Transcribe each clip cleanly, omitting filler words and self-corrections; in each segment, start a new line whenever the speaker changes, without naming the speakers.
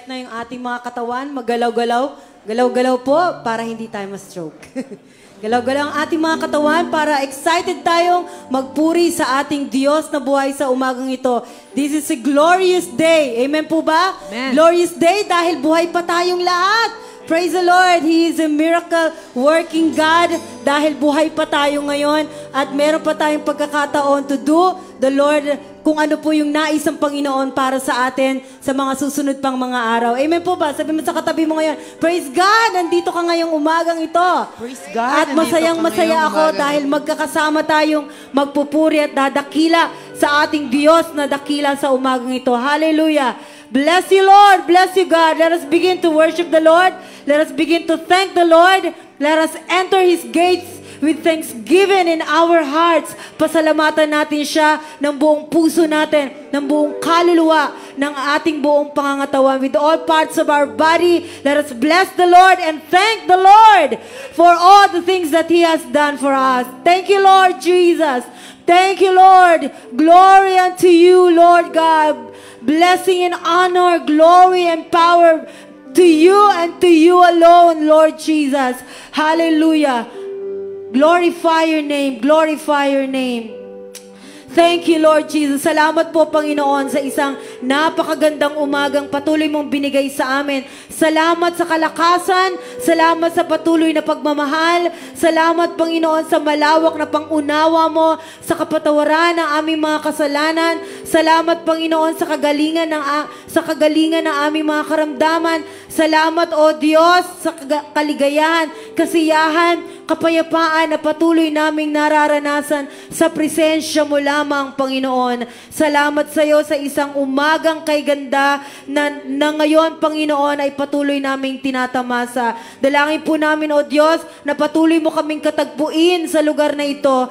na yung ating mga katawan, maggalaw-galaw. Galaw-galaw po para hindi tayo ma-stroke. Galaw-galaw ang ating mga katawan para excited tayong magpuri sa ating Diyos na buhay sa umagang ito. This is a glorious day. Amen po ba?
Amen.
Glorious day dahil buhay pa tayong lahat. Praise the Lord. He is a miracle working God dahil buhay pa tayo ngayon at meron pa tayong pagkakataon to do the Lord kung ano po yung nais ng Panginoon para sa atin sa mga susunod pang mga araw. Amen po ba? Sabi mo sa katabi mo ngayon, praise God, nandito ka ngayong umagang ito.
Praise God.
At masayang-masaya ako dahil magkakasama tayong magpupuri at dadakila sa ating Diyos na dakila sa umagang ito. Hallelujah. Bless you, Lord. Bless you, God. Let us begin to worship the Lord. Let us begin to thank the Lord. Let us enter His gates with thanksgiving in our hearts. Pasalamatan natin siya ng buong puso natin, ng buong kaluluwa, ng ating buong pangangatawan. With all parts of our body, let us bless the Lord and thank the Lord for all the things that He has done for us. Thank you, Lord Jesus. Thank you, Lord. Glory unto you, Lord God. Blessing and honor, glory and power to you and to you alone, Lord Jesus. Hallelujah. Glorify your name. Glorify your name. Thank you, Lord Jesus. Salamat po, Panginoon, sa isang napakagandang umagang patuloy mong binigay sa amin. Salamat sa kalakasan. Salamat sa patuloy na pagmamahal. Salamat, Panginoon, sa malawak na pangunawa mo sa kapatawaran ng aming mga kasalanan. Salamat, Panginoon, sa kagalingan ng aming mga karamdaman. Salamat, O Diyos, sa kaligayahan, kasiyahan, kapayapaan na patuloy naming nararanasan sa presensya mo lamang, Panginoon. Salamat sa iyo sa isang umagang kay ganda na ngayon, Panginoon, ay patuloy naming tinatamasa. Dalangin po namin, O Diyos, na patuloy mo kaming katagpuin sa lugar na ito.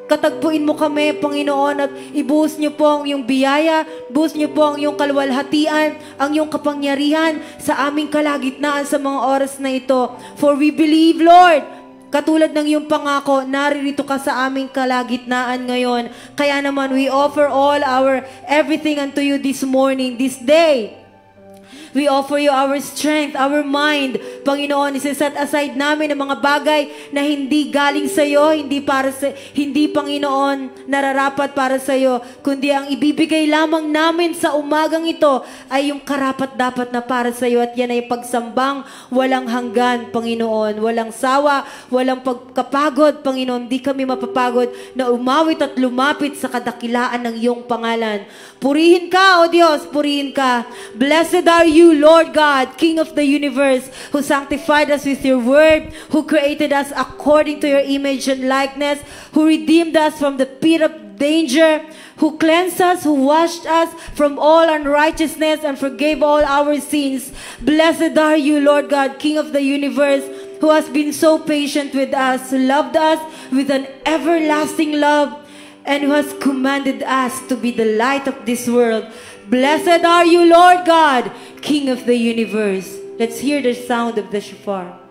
Katagpuin mo kami, Panginoon, at ibuhos niyo po ang iyong biyaya, buhos niyo po ang iyong kaluwalhatian, ang iyong kapangyarihan sa aming kalagitnaan sa mga oras na ito. For we believe, Lord, katulad ng iyong pangako, naririto ka sa aming kalagitnaan ngayon. Kaya naman, we offer all our everything unto you this morning, this day. We offer you our strength, our mind. Panginoon, isa-set aside namin ang mga bagay na hindi galing sa iyo, hindi, Panginoon, nararapat para sa iyo, kundi ang ibibigay lamang namin sa umagang ito ay yung karapat-dapat na para sa iyo. At yan ay pagsambang walang hanggan, Panginoon. Walang sawa, walang pagkapagod, Panginoon. Di kami mapapagod na umawit at lumapit sa kadakilaan ng iyong pangalan. Purihin ka, O Diyos, purihin ka. Blessed are you, Lord God, King of the universe, who sanctified us with your word, who created us according to your image and likeness, who redeemed us from the pit of danger, who cleansed us, who washed us from all unrighteousness and forgave all our sins. Blessed are you, Lord God, King of the universe, who has been so patient with us, who loved us with an everlasting love, and who has commanded us to be the light of this world. Blessed are you, Lord God, King of the universe. Let's hear the sound of the shofar.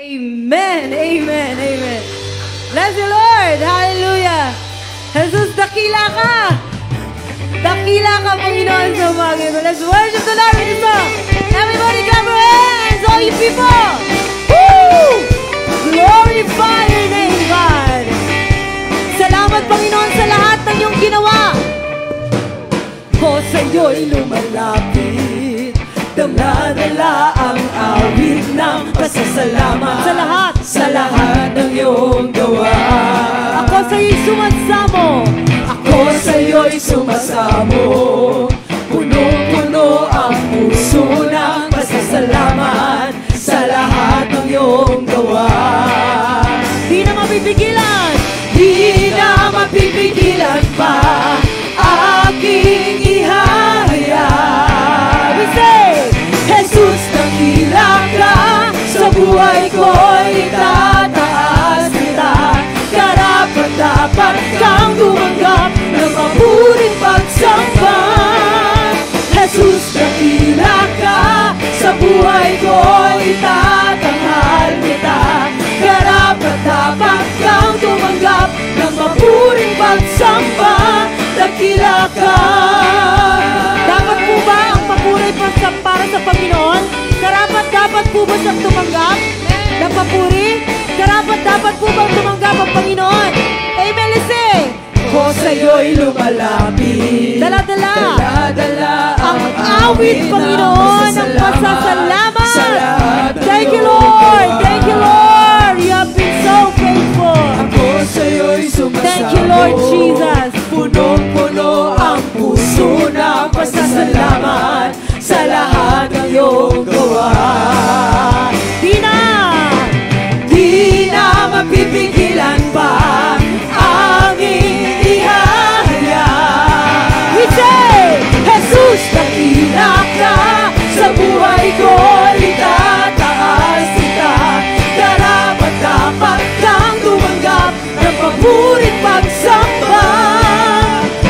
Amen, amen, amen. Bless you, Lord. Hallelujah. Jesus, dakila ka. Dakila ka, Panginoon, sa umaga ito. Let's worship the Lord with the song. Everybody clap your hands, all you people. Woo! Glorify your name, God. Salamat, Panginoon, sa lahat ng iyong ginawa. Ko sa'yo'y lumalapit, damnadala ang awit ng pasasalamat sa lahat ng iyong gawa. Ako sa'yo'y sumasamo, ako sa'yo'y sumasamo. Puno-puno ang puso ng pasasalamat sa lahat ng iyong gawa. Di na mapipigilan, di na mapipigilan pa aking ihahayag. We say, Jesus, dakila ka, sa buhay ko'y tataas kita. Karapat-dapat kang tumanggap ng mga
lumalapit.
Dala-dala
ang
awit, Panginoon, ng pasasalamat. Thank you, Lord. Thank you, Lord. You have been so faithful.
Ako sa'yo'y sumasamo.
Thank you, Lord Jesus.
Punong-puno ang puso ng pasasalamat sa lahat ng iyong gawa.
Di na
mapipigilan pa aming ihahaya.
We say,
Jesus, dakila ka sa buhay ko, itataas kita. Dapat kang tumanggap ng paburit pagsamba.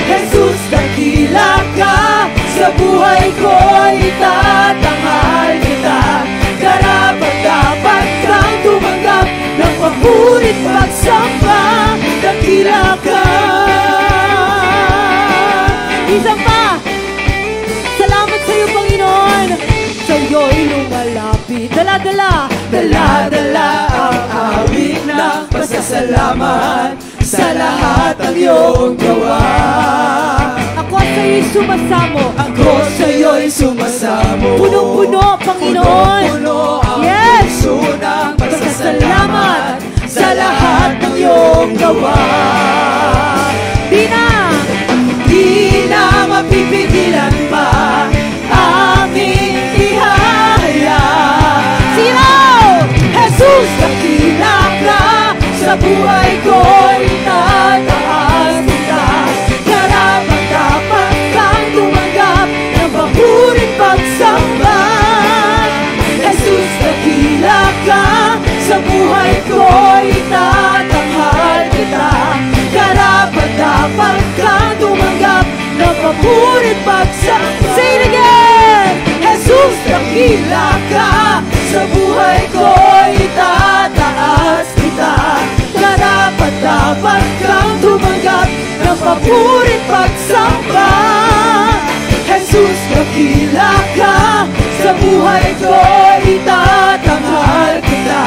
Jesus, dakila ka sa buhay ko, itatanghal kita. Dapat kang tumanggap ng paburit pagsamba. Dakila ka.
isa pa. Salamat sa iyo, Panginoon. Sa iyo'y lumalapit. Dala-dala
ang awit ng pasasalamat sa lahat ng iyong gawa.
Ako sa iyo'y sumasamo.
Ako sa iyo'y sumasamo.
Punong-puno, Panginoon.
Punong-puno ang
yes.
puso ng pasasalamat sa lahat ng iyong gawa. Di na mapipigilan pa aming ihahaya.
Sino?
Jesus, dakila ka sa buhay ko, itataas kita. Dapat kang tumanggap ng paburit pagsamba. Jesus, dakila ka sa buhay ko, itatanghal kita. Dapat kang tumanggap ng paburit pagsamba.
Say it again!
Jesus, dakila ka sa buhay ko, itataas kita. Dapat kang tumanggap ng paburit pagsamba. Jesus, dakila ka sa buhay ko, itatanghal kita.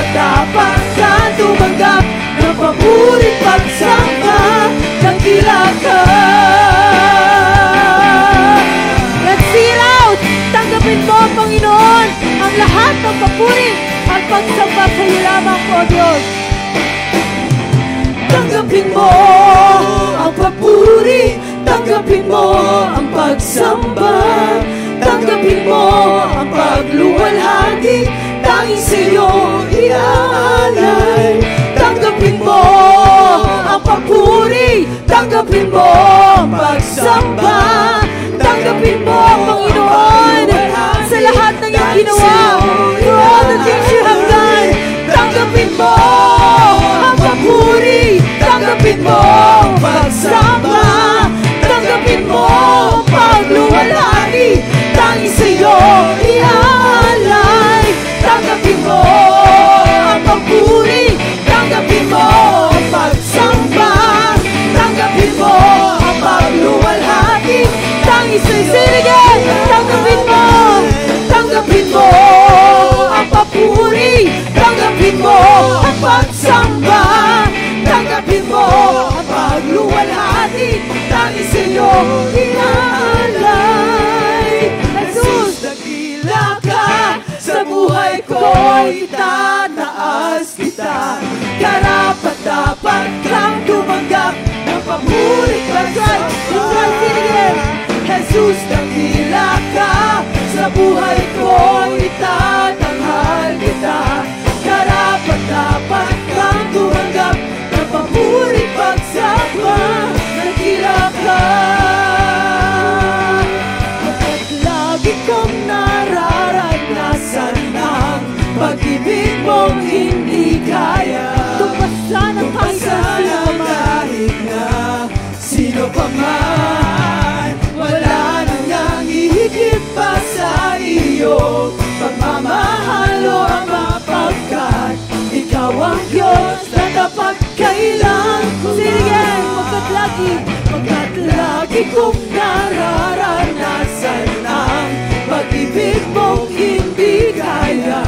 Dapat kang tumanggap ng paburit pagsamba. Dakila ka.
Let's sing it out! Tanggapin mo, Panginoon, ang lahat ng papuri at pagsamba sa iyo lamang, O Diyos.
Tanggapin mo ang papuri, tanggapin mo ang pagsamba, tanggapin mo ang pagluwalhati, tanging sa iyo iaalay. Tanggapin mo ang papuri, tanggapin mo ang pagsamba, tanggapin mo, Panginoon, sa lahat ng iyong ginawa, for all the things you have done. Tanggapin mo ang papuri, tanggapin mo ang pagsamba, tanggapin mo ang pagluwalhati, tanging sa iyo iaalay. Tanggapin mo ang papuri, tanggapin mo ang pagsamba, tanggapin mo ang pagluwalhati, tanging sa iyo. Tanggapin mo ang papuri, tanggapin mo ang pagsamba, tanggapin mo ang pagluwalhati, tanging sa iyo inaalay. Jesus, dakila ka sa buhay ko, itataas kita. Dapat kang tumanggap ng paburit pagsamba. Jesus, dakila ka sa buhay ko, itatanghal kita. Dapat kang tumanggap ng paburit pagsamba. Dakila ka. At lagi kong nararanasan ang pag-ibig mong hindi kaya.
Tumpasan ang
kahit na sino pa man. Wala nang ihigit pa sa iyo. Pagmamahal o ang mapagkat ikaw ang Diyos na dapat kailan ko.
Sige,
Pagkat lagi kong nararanasan ang pag-ibig mong hindi kaya.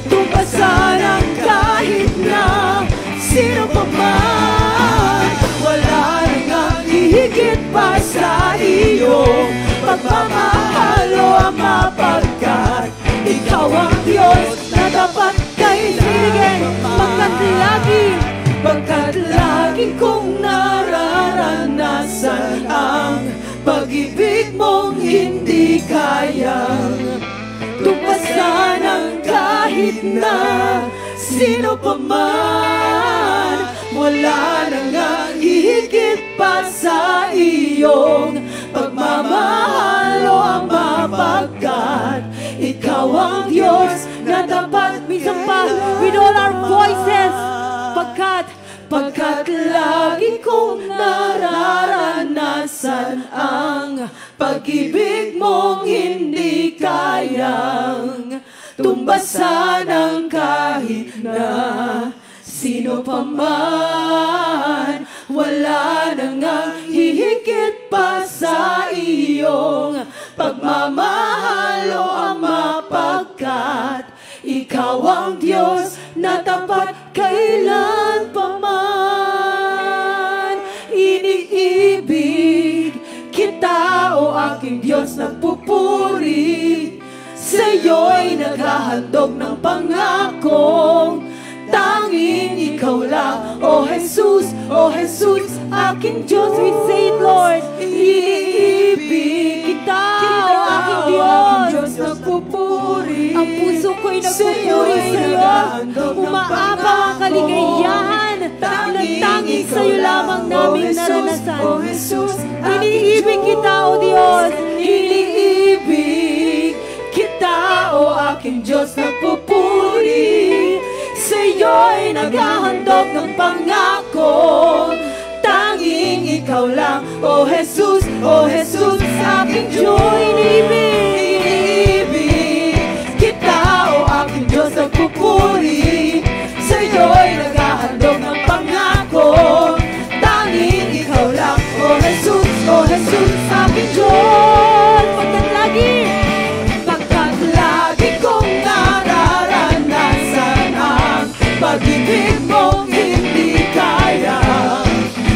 Tumpasan ang kahit na sino pa man. Wala pagkat lagi kong nararanasan ang pag-ibig mong hindi kayang tumpasan ng kahit na sino pa man. Wala nang ang hihigit pa sa iyong pagmamahal o ama, pagkat ikaw ang Diyos na tapat.
Minsan pa, with all our voices,
pagkat lagi kong nararanasan ang pag-ibig mong hindi kayang tumbasan ng kahit na sino pa man. Wala nang ang hihigit pa sa iyong pagmamahal o ama, pagkat ikaw ang Diyos na tapat kailan pa man. Iniibig kita, o aking Diyos, nagpupuri. Sa'yo'y naghahandog ng pangakong tanging ikaw lang, O Jesus, O Jesus, aking Diyos.
we say it, Lord.
Iniibig kita,
O aking Diyos,
nagpupuri.
ang puso ko'y nagpupuri sa'yo. Umaabang ang kaligayahan na tanging sa'yo lamang namin naranasan.
O Jesus,
Iniibig kita, O Diyos.
iniibig kita, O aking Diyos, nagpupuri. Sa'yo'y naghahandog ng pangako, tanging ikaw lang, O Jesus, O Jesus, aking Diyos. Iniibig kita, O aking Diyos, nagpupuri. Sa'yo'y naghahandog ng pangako, tanging ikaw lang, O Jesus, O Jesus, aking Diyos. Pagkat lagi kong nararanasan ang pag-ibig mong hindi kaya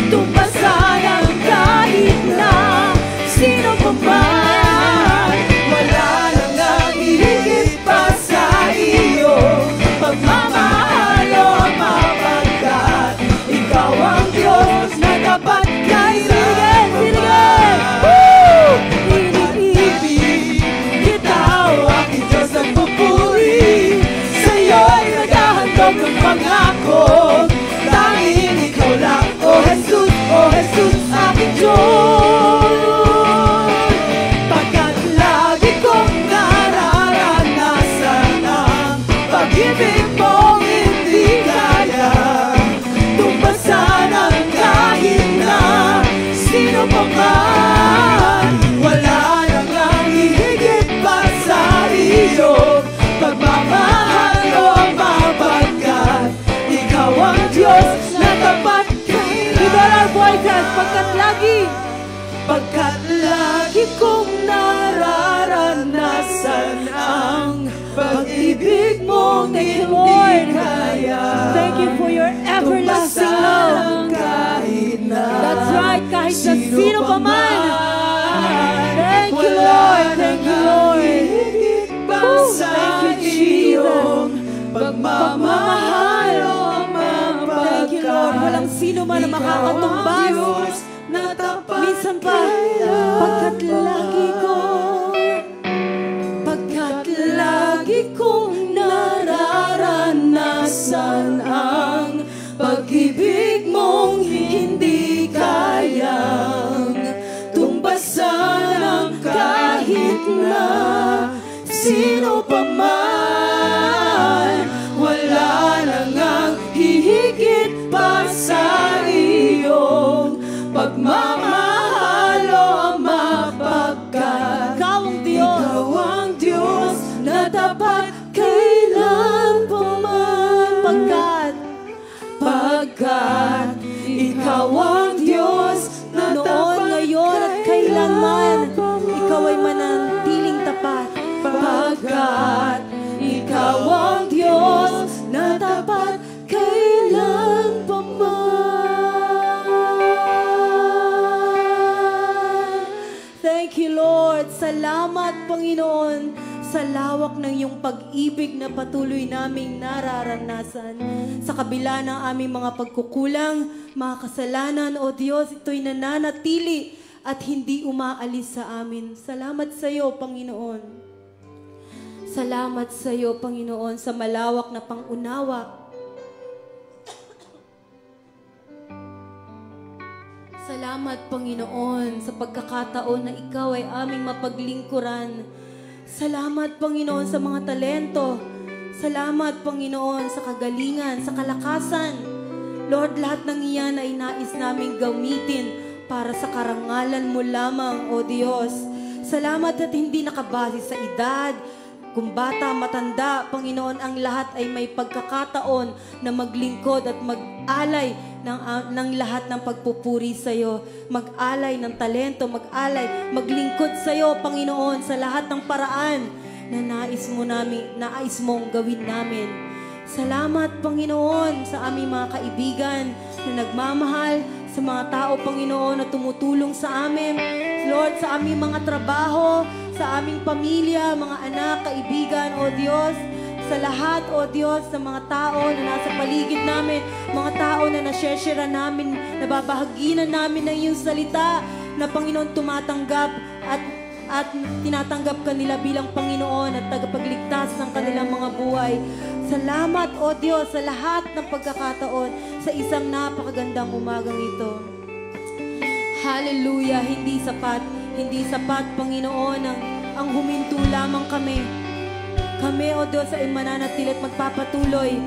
tumpasan ang kahit na sino pa man. Wala nang ang hihigit pa sa iyo pagmamahal o ama, pagkat ikaw ang Diyos na dapat kailan iniibig kita, o aking Diyos, nagpupuri. Sa'yo'y naghahandog ng pangako, tanging ikaw lang, O Jesus, O Jesus, aking Diyos. Pagkat lagi kong nararanasan ang pag-ibig mong hindi kaya tumpasan ang kahit na sino pa man. Wala nang ang hihigit pa sa iyo pagmamahal o ama, pagkat ikaw ang Diyos na tapat
With all our voices,
pagkat lagi kong nararanasan ang pag-ibig mong hindi kaya.
thank you for your everlasting love.
Kahit na
That's right, kahit na sino pa man. Thank you, Lord. Thank you, Lord.
Thank you, Jesus. Pagmamahal o
Thank you, Lord. Walang sino man na makakatumbas. Minsan pa, pagkat
lagi kong nararanasan ang pag-ibig mong hindi kayang tumbasan ang kahit na sino pa man. Wala nang ang hihigit pa sa iyong pagmamahal o ama, pagkat ikaw ang Diyos na tapat kailan pa man. Pagkat
ng iyong pag-ibig na patuloy naming nararanasan. Sa kabila ng aming mga pagkukulang, mga kasalanan, O Diyos, ito'y nananatili at hindi umaalis sa amin. Salamat sa iyo, Panginoon. Salamat sa iyo, Panginoon, sa malawak na pangunawa. Salamat, Panginoon, sa pagkakataon na ikaw ay aming mapaglingkuran. Salamat, Panginoon, sa mga talento. Salamat, Panginoon, sa kagalingan, sa kalakasan. Lord, lahat ng iyan ay nais naming gamitin para sa karangalan mo lamang, O Diyos. Salamat at hindi nakabase sa edad, kung bata, matanda, Panginoon, ang lahat ay may pagkakataon na maglingkod at mag-alay ng lahat ng pagpupuri sa iyo. Mag-alay ng talento, mag-alay, maglingkod sa iyo, Panginoon, sa lahat ng paraan na nais mong gawin namin. Salamat, Panginoon, sa aming mga kaibigan na nagmamahal, sa mga tao, Panginoon, na tumutulong sa amin. Lord, sa aming mga trabaho, sa aming pamilya, mga anak, kaibigan, O Diyos, sa lahat, O Diyos, sa mga tao na nasa paligid namin, mga tao na nasyeshera namin, nababahaginan namin ng iyong salita, na Panginoon tumatanggap at tinatanggap kanila bilang Panginoon at tagapagligtas ng kanilang mga buhay. Salamat, O Diyos, sa lahat ng pagkakataon sa isang napakagandang umagang ito. Hallelujah! Hindi sapat, Panginoon, ang huminto lamang kami. Kami, O Diyos, ay mananatili at magpapatuloy.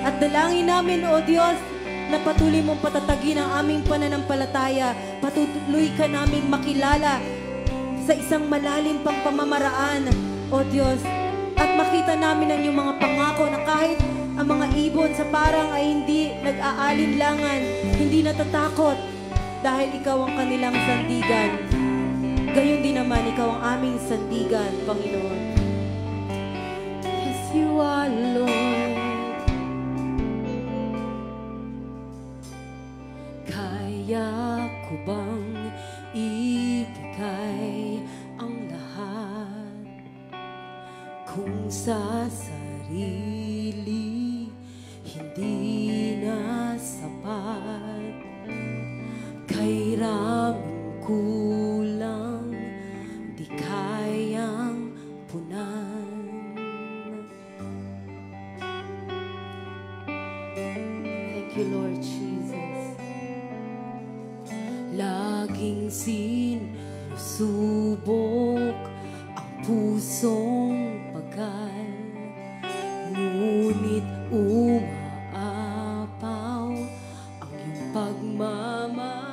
At dalangin namin, O Diyos, na patuloy mong patatagin ang aming pananampalataya. Patuloy ka naming makilala sa isang malalim pang pamamaraan, O Diyos. At makita namin ang iyong mga pangako na kahit ang mga ibon sa parang ay hindi nag-aalinlangan, hindi natatakot dahil ikaw ang kanilang sandigan. Gayon din naman, ikaw ang aming sandigan, Panginoon. Yes, you are, Lord. Kaya ko bang ibigay ang lahat kung sa sarili hindi na sapat? Kay raming kulang di kayang punan. Thank you, Lord Jesus. Laging sinusubok ang pusong pagal, ngunit umaapaw ang iyong pagmamahal.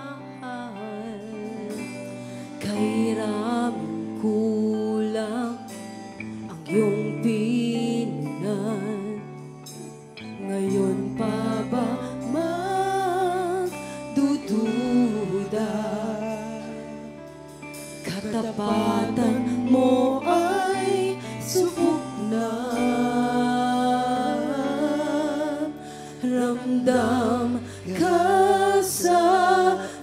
Kay raming kulang ang iyong pinunan, ngayon pa ba magdududa? Katapatan mo ay subok na, ramdam ka sa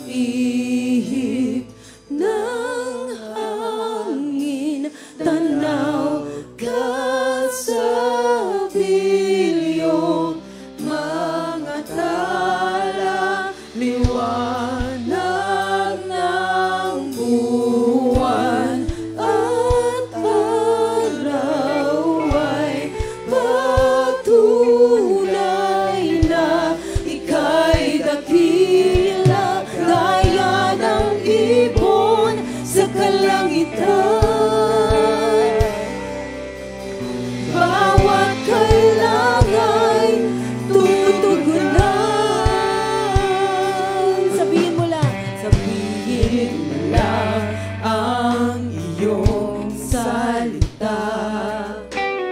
ihip ng hangin, tanaw ka sa bilyong mga tala, liwanag ng buwan at araw ay patunay na ika'y dakila, gaya ng ibon sa kalangitan. Bawat kailangan tutugunan. Sabihin mo lang ang iyong salita,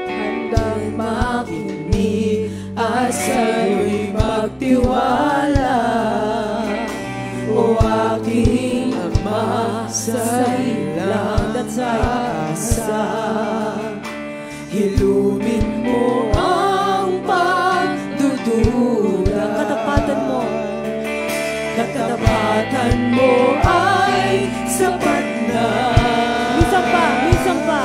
handang makinig at sa'yo'y magtiwala. O aking Ama, sa'yo lang asa, hilumin mo ang pagdududa. Katapatan mo ay sapat na. Minsan pa.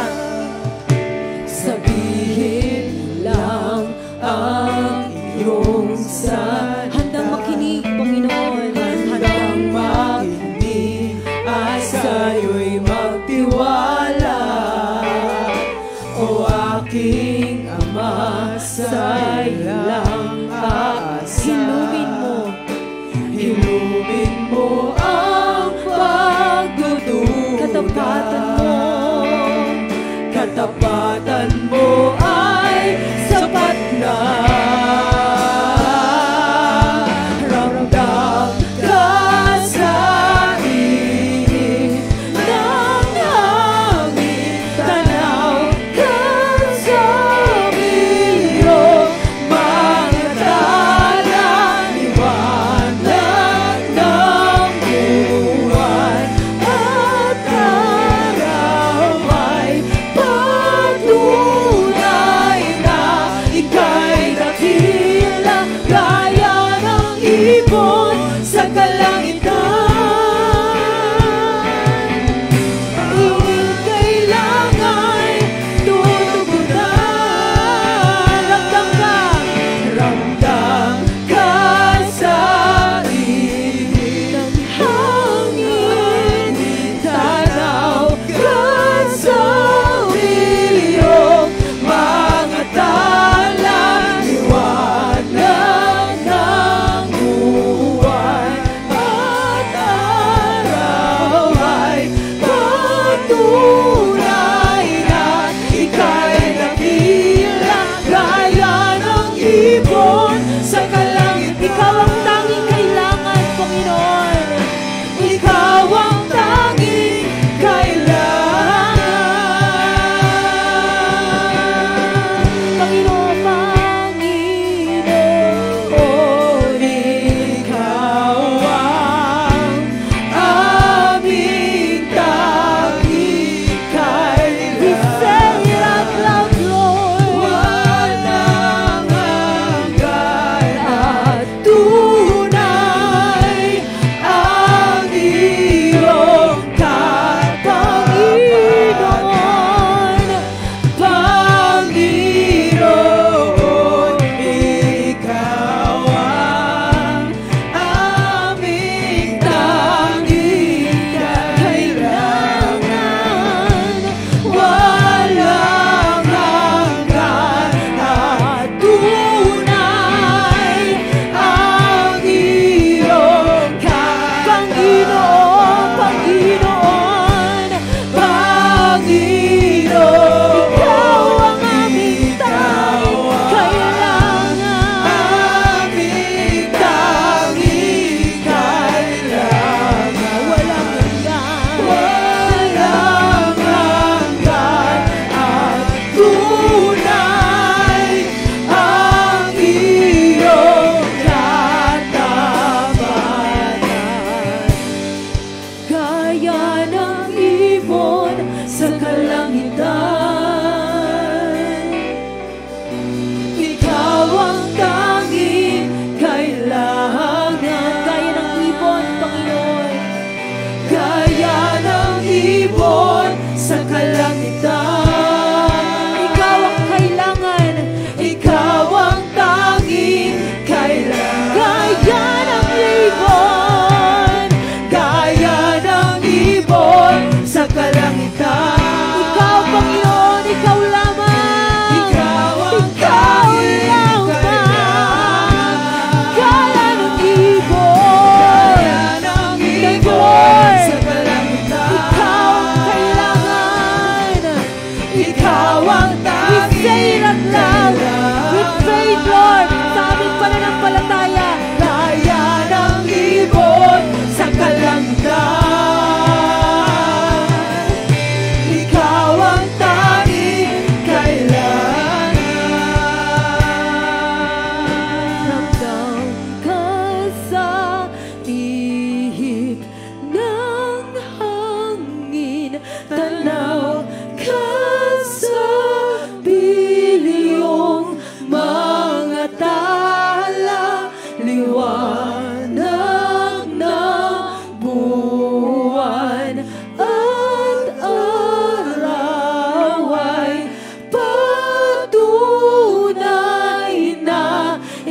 iyong salita.
Handang makinig, Panginoon.
Handang makinig at sa'yo'y magtiwala. O aking Ama, sa'yo lang aasa. Hilumin mo ang pagdududa. Katapatan mo ay sapat na.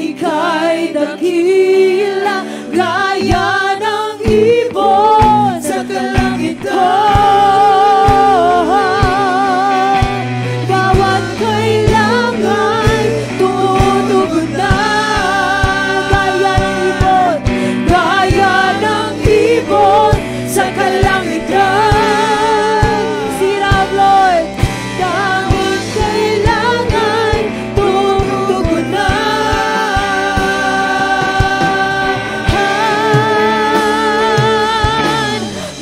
ika'y dakila, gaya ng ibon sa kalangitan. Bawat kailangan tutugunan, gaya ng ibon sa kalangitan. Sirap, Lord, tanging kailangan tutugunan.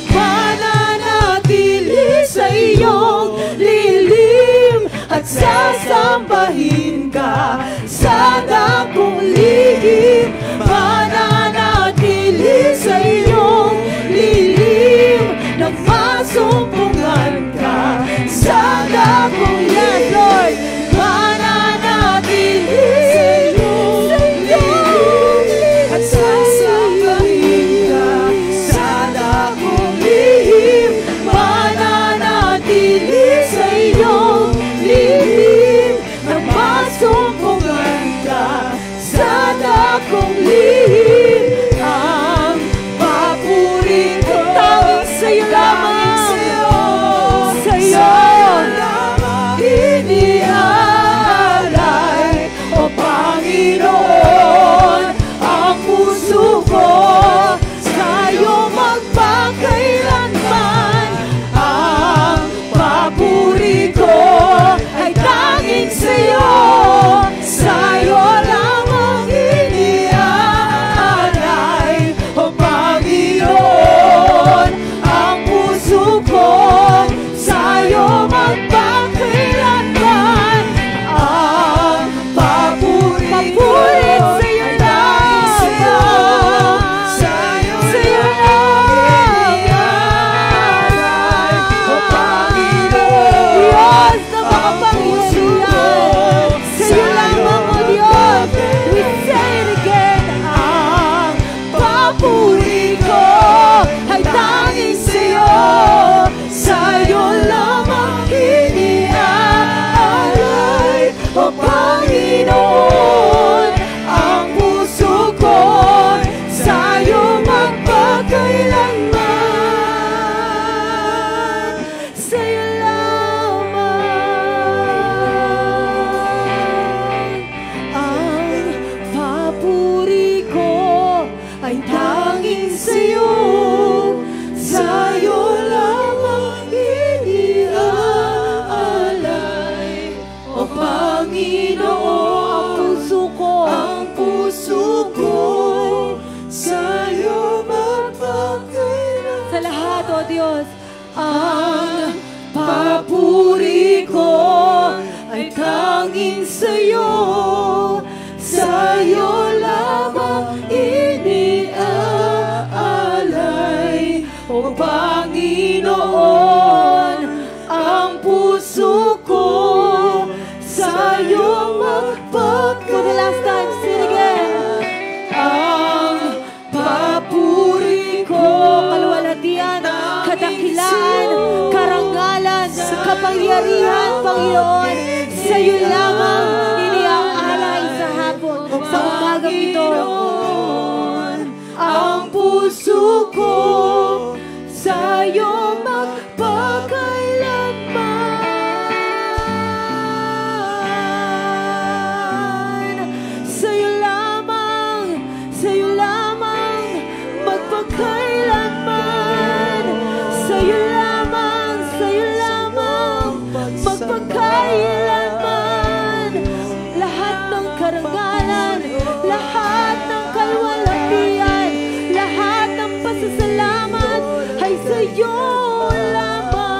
Mananatili sa iyong lilim at sasambahin ka sa dakong lihim. Mananatili sa iyong lilim, nagmasumpungan ka sa dakong lihim. Lord, mananatili sa iyong lilim at sasambahin ka sa dakong lihim. Mananatili sa iyong lihim, nagmasumpungan ka sa dakong lihim. Ang papuri ko tanging sa'yo lamang, sa'yo inialay, O Panginoon, ang puso ko sa'yo magpakailanman. Ang papuri ko ay tanging sa'yo, sa'yo lamang inialay, O Panginoon, ang puso ko sa'yo magpakailanman. Ang papuri ko ay tanging sa'yo, sa'yo lamang inialay, O Panginoon, Diyos na makapangyarihan, sa'yo lamang, O Diyos. We say it again. Ang papuri ko ay tanging sa'yo, sa'yo lamang inialay, O Panginoon, ang puso ko sa'yo magpakailanman. Sa'yo lamang. Ang papuri ko ay tanging sa'yo, sa'yo lamang iniaalay, O Panginoon, ang puso ko sa'yo magpakailanman. Sa lahat, O Diyos, ang papuri ko ay tanging sa'yo, sa'yo lamang iniaalay, O Panginoon, ang puso ko sa'yo magpakailanman. For the last time, sing it again. Ang papuri ko, kaluwalhatian, kadakilaan, karangalan, kapangyarihan, Panginoon, sa'yo lamang iniaalay sa hapon, sa umagang ito. Ang puso ko sa'yo magpakailanman. Sa'yo lamang magpakailanman. Sa'yo lamang magpakailanman. Lahat ng karangalan, lahat ng kaluwalhatian, lahat ng pasasalamat ay sa'yo lamang.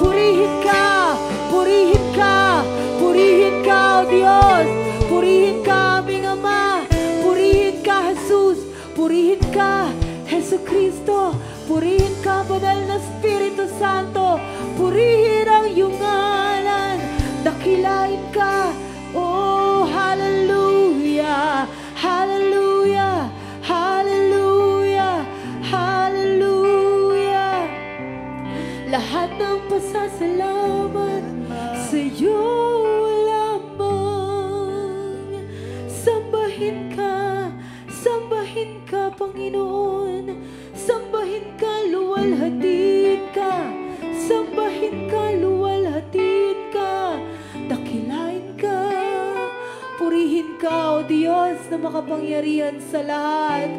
Purihin ka, purihin ka, purihin ka, O Diyos. Purihin ka, aming Ama. Purihin ka, Jesus. Purihin ka, Jesucristo. Purihin ka, Banal na Espiritu Santo. Purihin ang iyong ngalan. Dakilain ka. Oh, hallelujah, hallelujah, hallelujah, hallelujah. Lahat ng pasasalamat sa iyo lamang.
Sambahin ka, Panginoon. Sambahin ka, luwalhatiin ka. Sambahin ka, luwalhatiin ka. Dakilain ka. Purihin ka, O Diyos na makapangyarihan sa lahat.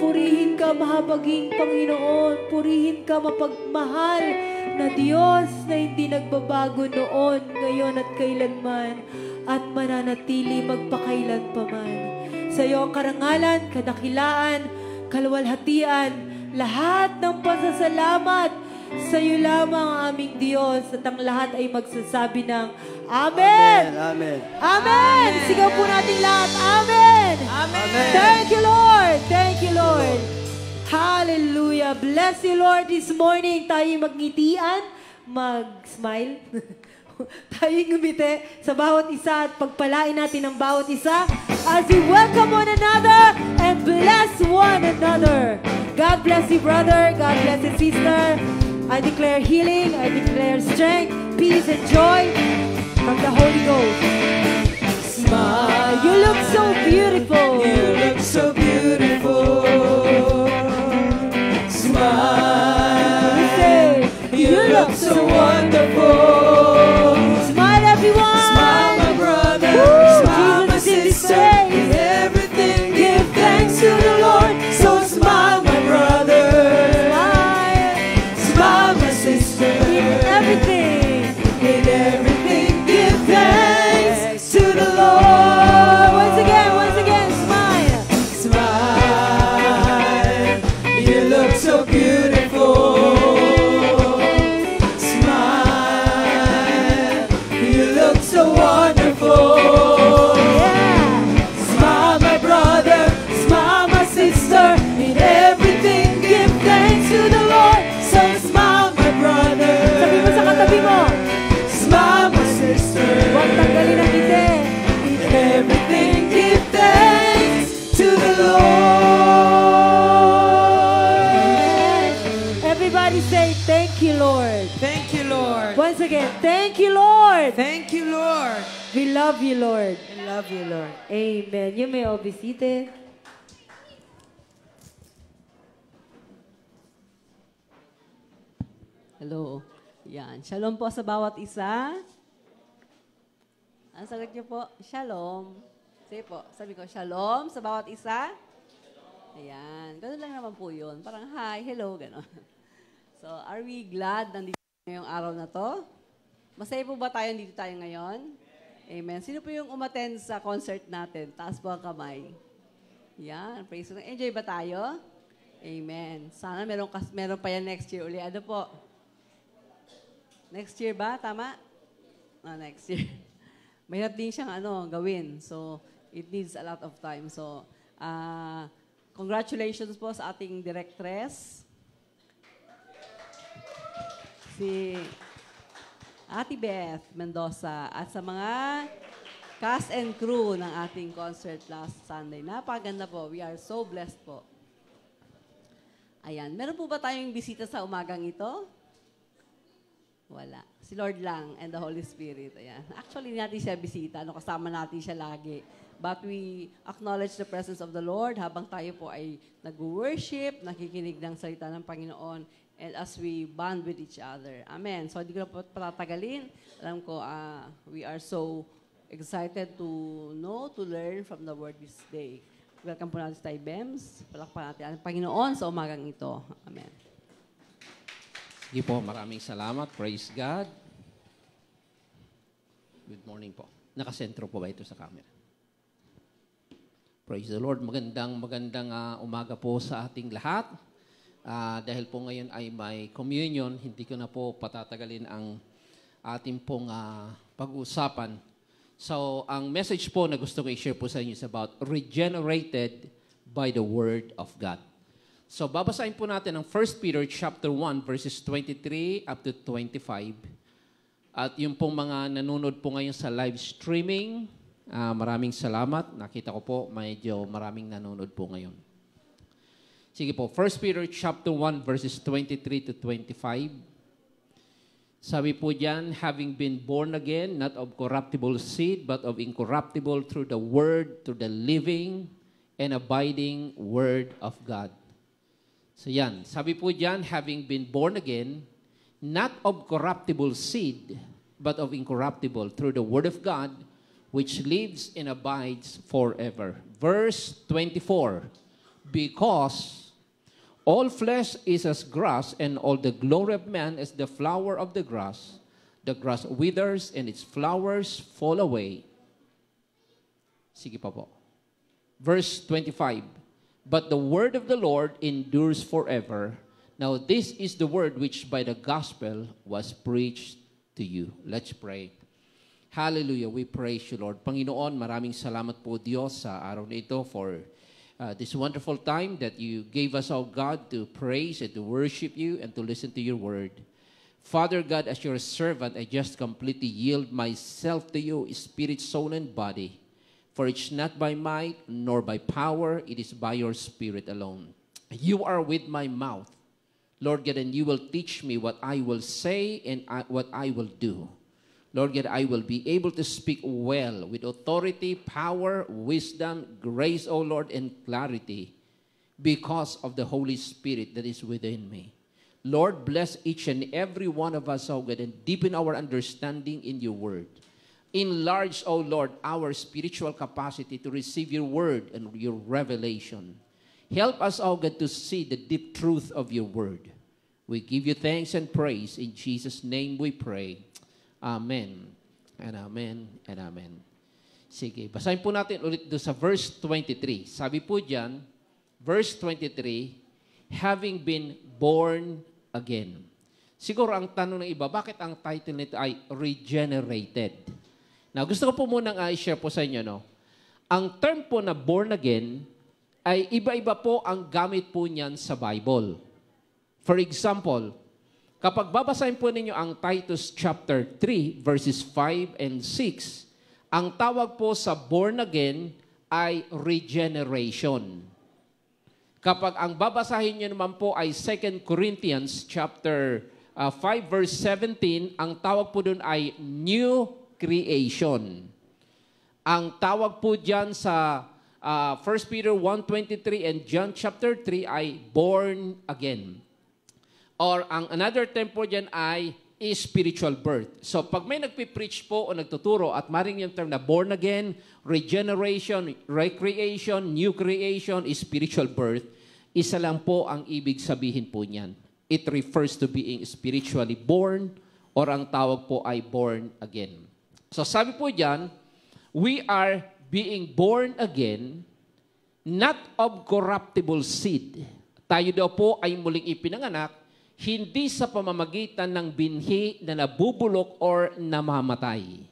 Purihin ka, mahabaging Panginoon. Purihin ka, mapagmahal na Diyos na hindi nagbabago noon, ngayon at kailanman, at mananatili magpakailan pa man. Sa iyo ang karangalan, kadakilaan, kaluwalhatian, lahat ng pasasalamat sa iyo lamang ang aming Diyos, at ang lahat ay magsasabi ng Amen!
Amen.
Amen! Sigaw po natin lahat, Amen!
Amen.
Thank you, Lord! Thank you, Lord! Hallelujah! Bless you, Lord, this morning. Tayo magngitian, mag-smile. Tayo ngumiti sa bawat isa at pagpalain natin ang bawat isa as we welcome one another and bless one another. God bless you, brother. God bless you, sister. I declare healing. I declare strength, peace, and joy from the Holy Ghost.
Smile.
You look so beautiful.
You look so beautiful. Smile.
We say,
You look so wonderful.
Smile, everyone.
Smile, my brother.
Woo!
Smile, my
Jesus is
sister.
praised.
In everything, give thanks to the Lord. So smile, my brother.
Smile.
Smile, my sister.
In everything.
In everything, give thanks to the Lord.
Once again, smile.
Smile. You look so beautiful. Smile. You look so wonderful.
Yeah.
Smile, my brother. Smile, my sister. In everything, give thanks to the Lord. So smile, my brother.
Sabi mo sa katabi mo,
Smile, my sister.
huwag tanggalin ang ngiti.
In everything, give thanks to the Lord.
Everybody say, thank you, Lord.
Thank you, Lord.
Once again, thank you, Lord.
Thank you, Lord.
We love you, Lord.
I love you, Lord.
Amen. You may all be seated.
Hello. Yan. Shalom po sa bawat isa. Ang sagot niyo po, shalom. Sige po, sabi ko, shalom sa bawat isa. Ayan. Ganun lang naman po yun. Parang hi, hello, gano'n. So, are we glad nandito ngayong araw na to? Masaya po ba tayo dito tayo ngayon? Amen. Sino po yung umattend sa concert natin? Taas po ang kamay. Yan. Praise God. Enjoy ba tayo? Amen. Sana meron pa yan next year uli. Ano po? Next year ba? Tama? Next year. Mahirap din siyang gawin. So, it needs a lot of time. So, congratulations po sa ating directress. Si Ate Beth Mendoza at sa mga cast and crew ng ating concert last Sunday. Napakaganda po. We are so blessed po. Ayan. Meron po ba tayong bisita sa umagang ito? Wala. Si Lord lang and the Holy Spirit. Ayan. Actually, natin siya bisita. Kasama natin siya lagi. But we acknowledge the presence of the Lord habang tayo po ay nag-worship, nakikinig ng salita ng Panginoon, and as we bond with each other. Amen. So, hindi ko na po patatagalin. Alam ko, we are so excited to know, to learn from the Word this day. Welcome po natin sa Tay Bems. Palakpan natin ang Panginoon sa umagang ito. Amen.
Sige po, maraming salamat. Praise God. Good morning po. Nakasentro po ba ito sa camera? Praise the Lord. Magandang umaga po sa ating lahat. Dahil po ngayon ay may communion, hindi ko na po patatagalin ang ating pong pag-uusapan. So, ang message po na gusto ko i-share po sa inyo is about regenerated by the Word of God. So, babasahin po natin ang 1 Peter chapter 1, verses 23 up to 25. At yung pong mga nanonood po ngayon sa live streaming, maraming salamat. Nakita ko po, medyo maraming nanonood po ngayon. Sige po, 1 Peter chapter 1, verses 23 to 25. Sabi po diyan, having been born again, not of corruptible seed, but of incorruptible through the word, through the living and abiding word of God. So yan, sabi po diyan, having been born again, not of corruptible seed, but of incorruptible through the word of God, which lives and abides forever. Verse 24, because all flesh is as grass, and all the glory of man as the flower of the grass. The grass withers, and its flowers fall away. Sige pa po. Verse 25, but the word of the Lord endures forever. Now this is the word which by the gospel was preached to you. Let's pray. Hallelujah. We praise you, Lord. Panginoon, maraming salamat po, Diyos, sa araw na ito for this wonderful time that you gave us, oh God, to praise and to worship you and to listen to your word. Father God, as your servant, I just completely yield myself to you, spirit, soul, and body. For it's not by might nor by power, it is by your spirit alone. You are with my mouth, Lord God, and you will teach me what I will say and what I will do. Lord God, I will be able to speak well with authority, power, wisdom, grace, O Lord, and clarity because of the Holy Spirit that is within me. Lord, bless each and every one of us, O God, and deepen our understanding in your word. Enlarge, O Lord, our spiritual capacity to receive your word and your revelation. Help us, O God, to see the deep truth of your word. We give you thanks and praise. In Jesus' name we pray. Amen. And amen. And amen. Sige, basahin po natin ulit doon sa verse 23. Sabi po dyan, verse 23, having been born again. Siguro ang tanong ng iba, bakit ang title nito ay regenerated? Now, gusto ko po munang i-share po sa inyo, no? Ang term po na born again ay iba-iba po ang gamit po niyan sa Bible. For example, kapag babasahin po ninyo ang Titus chapter 3 verses 5 and 6, ang tawag po sa born again ay regeneration. Kapag ang babasahin nyo naman po ay 2 Corinthians chapter 5 verse 17, ang tawag po dun ay new creation. Ang tawag po dyan sa 1 Peter 1:23 and John chapter 3 ay born again. Or ang another term po dyan ay spiritual birth. So pag may nagpipreach po o nagtuturo at maring yung term na born again, regeneration, recreation, new creation, spiritual birth, isa lang po ang ibig sabihin po niyan. It refers to being spiritually born or ang tawag po ay born again. So sabi po dyan, we are being born again, not of corruptible seed. Tayo daw po ay muling ipinanganak, hindi sa pamamagitan ng binhi na nabubulok or namamatay.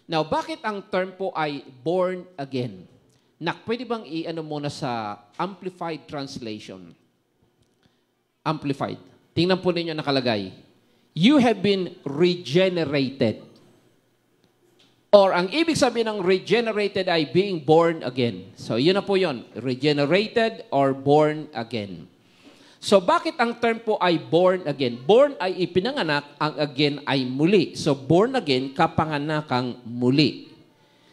Now, bakit ang term po ay born again? Pwede bang i-ano muna sa Amplified Translation? Amplified. Tingnan po ninyo nakalagay. You have been regenerated. Or ang ibig sabihin ng regenerated ay being born again. So, yun na po yun. Regenerated or born again. So, bakit ang term po ay born again? Born ay ipinanganak, ang again ay muli. So, born again, kapanganakang muli.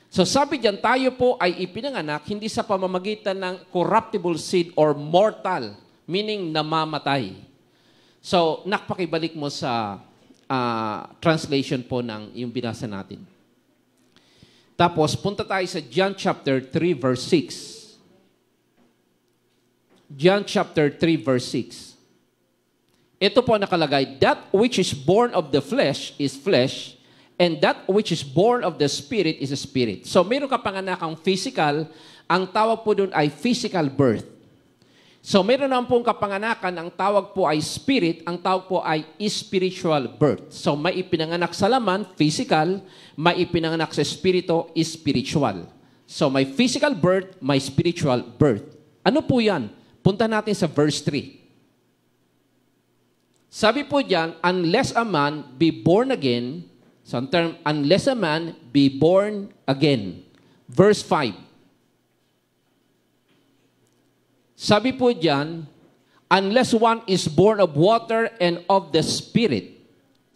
So, sabi diyan, tayo po ay ipinanganak hindi sa pamamagitan ng corruptible seed or mortal, meaning namamatay. So, nakpakibalik mo sa translation po ng yung binasa natin. Tapos, punta tayo sa John chapter 3 verse 6. John chapter 3 verse 6. Ito po nakalagay, that which is born of the flesh is flesh, and that which is born of the spirit is a spirit. So meron ka panganakang physical, ang tawag po doon ay physical birth. So meron naman pong kapanganakan, ang tawag po ay spirit, ang tawag po ay spiritual birth. So may ipinanganak sa laman, physical, may ipinanganak sa spirito, spiritual. So may physical birth, may spiritual birth. Ano po yan? Punta natin sa verse 3. Sabi po diyan, unless a man be born again, so ang term, unless a man be born again. Verse 5. Sabi po diyan, unless one is born of water and of the Spirit.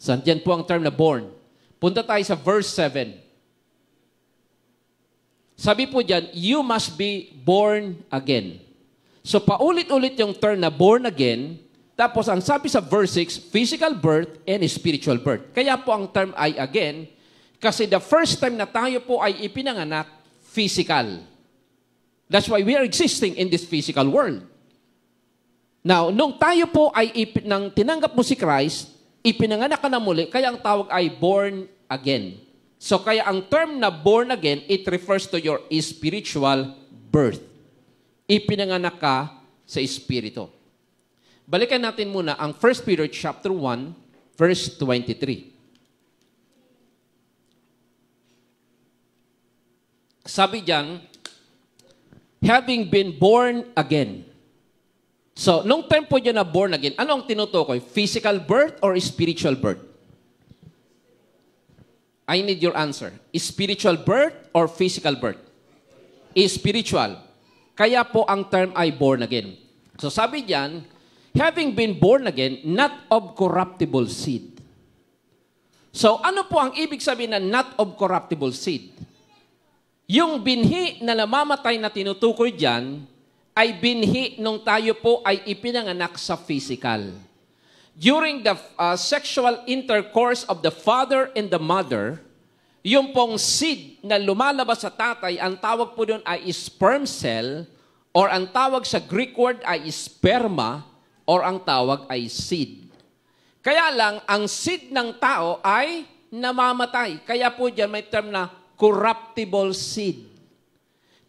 So, dyan po ang term na born. Punta tayo sa verse 7. Sabi po dyan, you must be born again. So, paulit-ulit yung term na born again. Tapos, ang sabi sa verse 6, physical birth and spiritual birth. Kaya po ang term ay again, kasi the first time na tayo po ay ipinanganak, physical. That's why we are existing in this physical world. Now, nung tayo po ay nang tinanggap mo si Christ, ipinanganak ka na muli, kaya ang tawag ay born again. So, kaya ang term na born again, it refers to your spiritual birth. Ipinanganak ka sa Espiritu. Balikan natin muna ang 1 Peter chapter 1, verse 23. Sabi diyan, having been born again. So, nung term po dyan na born again, ano ang tinutukoy? Physical birth or spiritual birth? I need your answer. Spiritual birth or physical birth? Spiritual. Kaya po ang term ay born again. So, sabi diyan, having been born again, not of corruptible seed. So, ano po ang ibig sabihin na not of corruptible seed? Yung binhi na namamatay na tinutukoy dyan, ay binhi nung tayo po ay ipinanganak sa physical. During the sexual intercourse of the father and the mother, yung pong seed na lumalabas sa tatay, ang tawag po doon ay sperm cell, or ang tawag sa Greek word ay sperma, or ang tawag ay seed. Kaya lang, ang seed ng tao ay namamatay. Kaya po dyan may term na corruptible seed.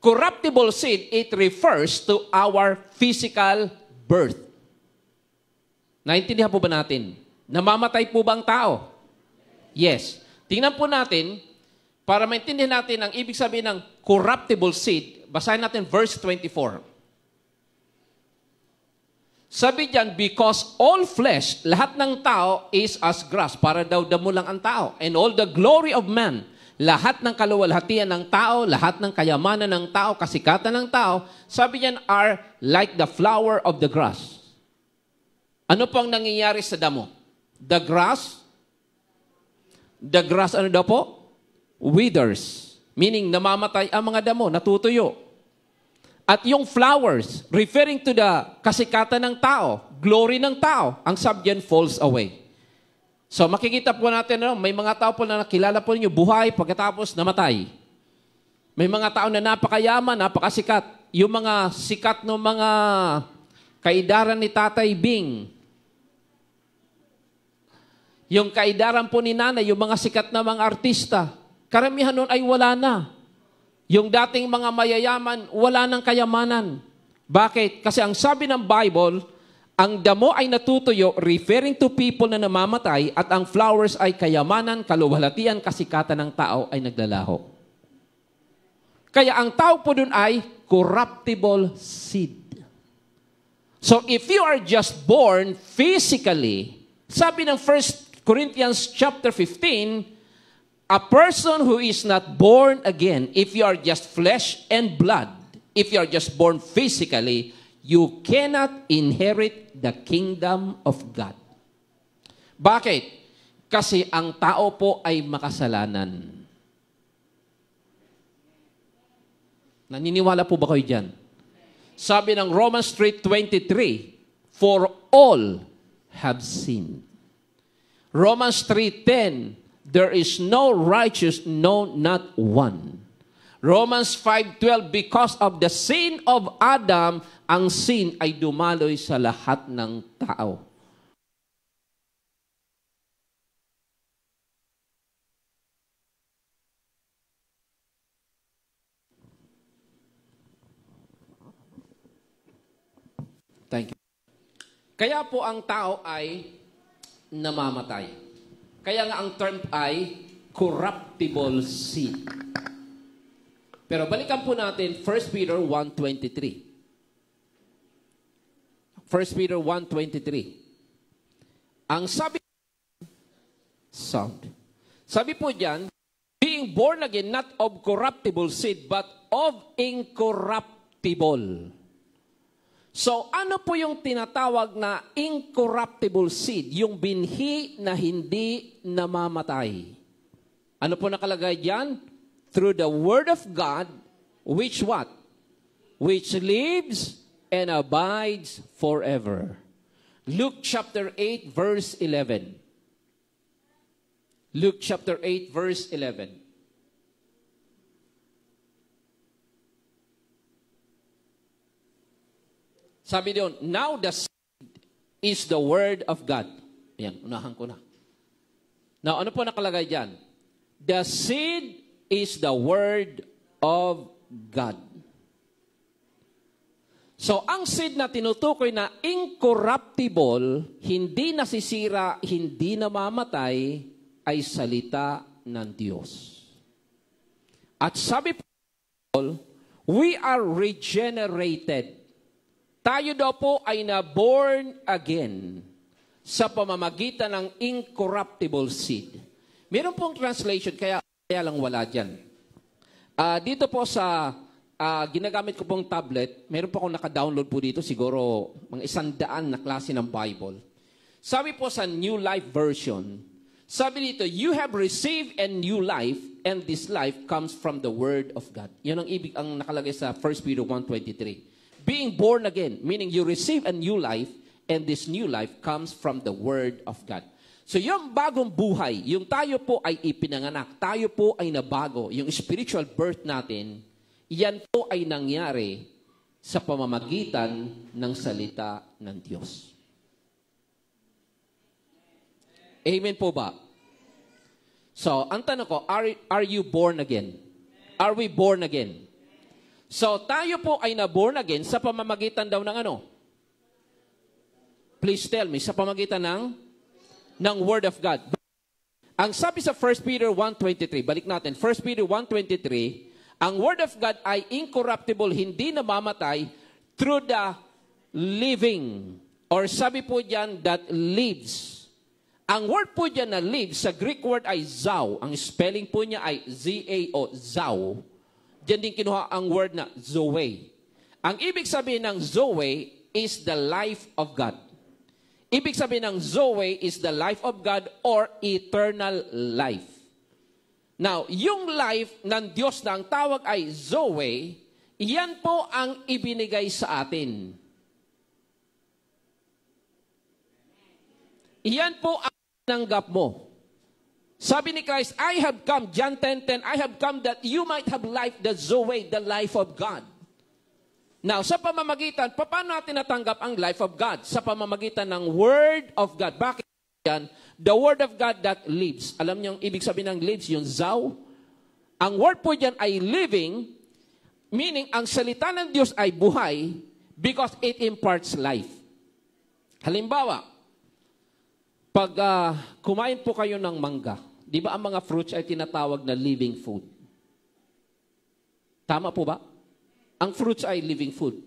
Corruptible seed, it refers to our physical birth. Naintindihan po ba natin? Namamatay po ba ang tao? Yes. Tingnan po natin, para maintindihan natin ang ibig sabihin ng corruptible seed, basahin natin verse 24. Sabi diyan, because all flesh, lahat ng tao is as grass, para daw damo lang ang tao. And all the glory of man, lahat ng kaluwalhatian ng tao, lahat ng kayamanan ng tao, kasikatan ng tao, sabi niyan, are like the flower of the grass. Ano po ang nangyayari sa damo? The grass ano daw po? Withers. Meaning, namamatay ang mga damo, natutuyo. At yung flowers, referring to the kasikatan ng tao, glory ng tao, ang sabi diyan, falls away. So, makikita po natin, may mga tao po na nakilala po ninyo, buhay, pagkatapos namatay. May mga tao na napakayaman, napakasikat. Yung mga sikat ng mga kaidaran ni Tatay Bing. Yung kaidaran po ni Nanay, yung mga sikat na mga artista. Karamihan nun ay wala na. Yung dating mga mayayaman, wala ng kayamanan. Bakit? Kasi ang sabi ng Bible, ang damo ay natutuyo, referring to people na namamatay, at ang flowers ay kayamanan, kaluwalhatian, kasikatan ng tao ay naglalaho. Kaya ang tao po dun ay corruptible seed. So if you are just born physically, sabi ng 1 Corinthians chapter 15, a person who is not born again, if you are just flesh and blood, if you are just born physically, you cannot inherit the kingdom of God. Bakit? Kasi ang tao po ay makasalanan. Naniniwala po ba kayo dyan? Sabi ng Romans 3:23, for all have sinned. Romans 3:10, there is no righteous, no, not one. Romans 5:12, because of the sin of Adam, ang sin ay dumaloy sa lahat ng tao. Thank you. Kaya po ang tao ay namamatay. Kaya nga ang term ay corruptible seed. Pero balikan po natin 1 Peter 1:23. 1 Peter 1:23. Ang sabi po diyan, being born again not of corruptible seed but of incorruptible. So, ano po yung tinatawag na incorruptible seed? Yung binhi na hindi namamatay. Ano po nakalagay diyan? Through the word of God, which what? Which lives and abides forever. Luke chapter 8, verse 11. Luke chapter 8, verse 11. Sabi doon, now the seed is the word of God. Ayan, unahan ko na. Now, ano po nakalagay dyan? The seed is the word of God. So, ang seed na tinutukoy na incorruptible, hindi nasisira, hindi namamatay, ay salita ng Diyos. At sabi po, we are regenerated. Tayo daw po ay na-born again sa pamamagitan ng incorruptible seed. Meron pong translation, kaya lang wala dyan. Dito po sa ginagamit ko pong tablet, meron po akong naka-download po dito, siguro mga 100 na klase ng Bible. Sabi po sa New Life Version, sabi dito, you have received a new life, and this life comes from the Word of God. Yan ang ibig ang nakalagay sa 1 Peter 1:23. Being born again, meaning you receive a new life, and this new life comes from the Word of God. So yung bagong buhay, yung tayo po ay ipinanganak, tayo po ay nabago, yung spiritual birth natin, yan po ay nangyari sa pamamagitan ng salita ng Diyos. Amen po ba? So, ang tanong ko, are you born again? Are we born again? So, tayo po ay na-born again sa pamamagitan daw ng ano? Please tell me, sa pamamagitan ng Word of God. Ang sabi sa 1 Peter 1:23, balik natin, 1 Peter 1:23, ang Word of God ay incorruptible, hindi namamatay, through the living. Or sabi po diyan, that lives. Ang word po diyan na lives, sa Greek word ay zao. Ang spelling po niya ay Z-A-O, zao. Diyan din kinuha ang word na Zoe. Ang ibig sabihin ng Zoe is the life of God. Ibig sabihin ng Zoe is the life of God or eternal life. Now, yung life ng Diyos na ang tawag ay Zoe, yan po ang ibinigay sa atin. Yan po ang tinanggap mo. Sabi ni Christ, I have come, John 10:10, I have come that you might have life, the Zoe, the life of God. Now, sa pamamagitan, paano natin natanggap ang life of God? Sa pamamagitan ng Word of God. Bakit yan? The Word of God that lives. Alam niyo ang ibig sabihin ng lives, yung zao? Ang word po dyan ay living, meaning ang salita ng Diyos ay buhay because it imparts life. Halimbawa, pag kumain po kayo ng mangga, di ba ang mga fruits ay tinatawag na living food? Tama po ba? Ang fruits ay living food.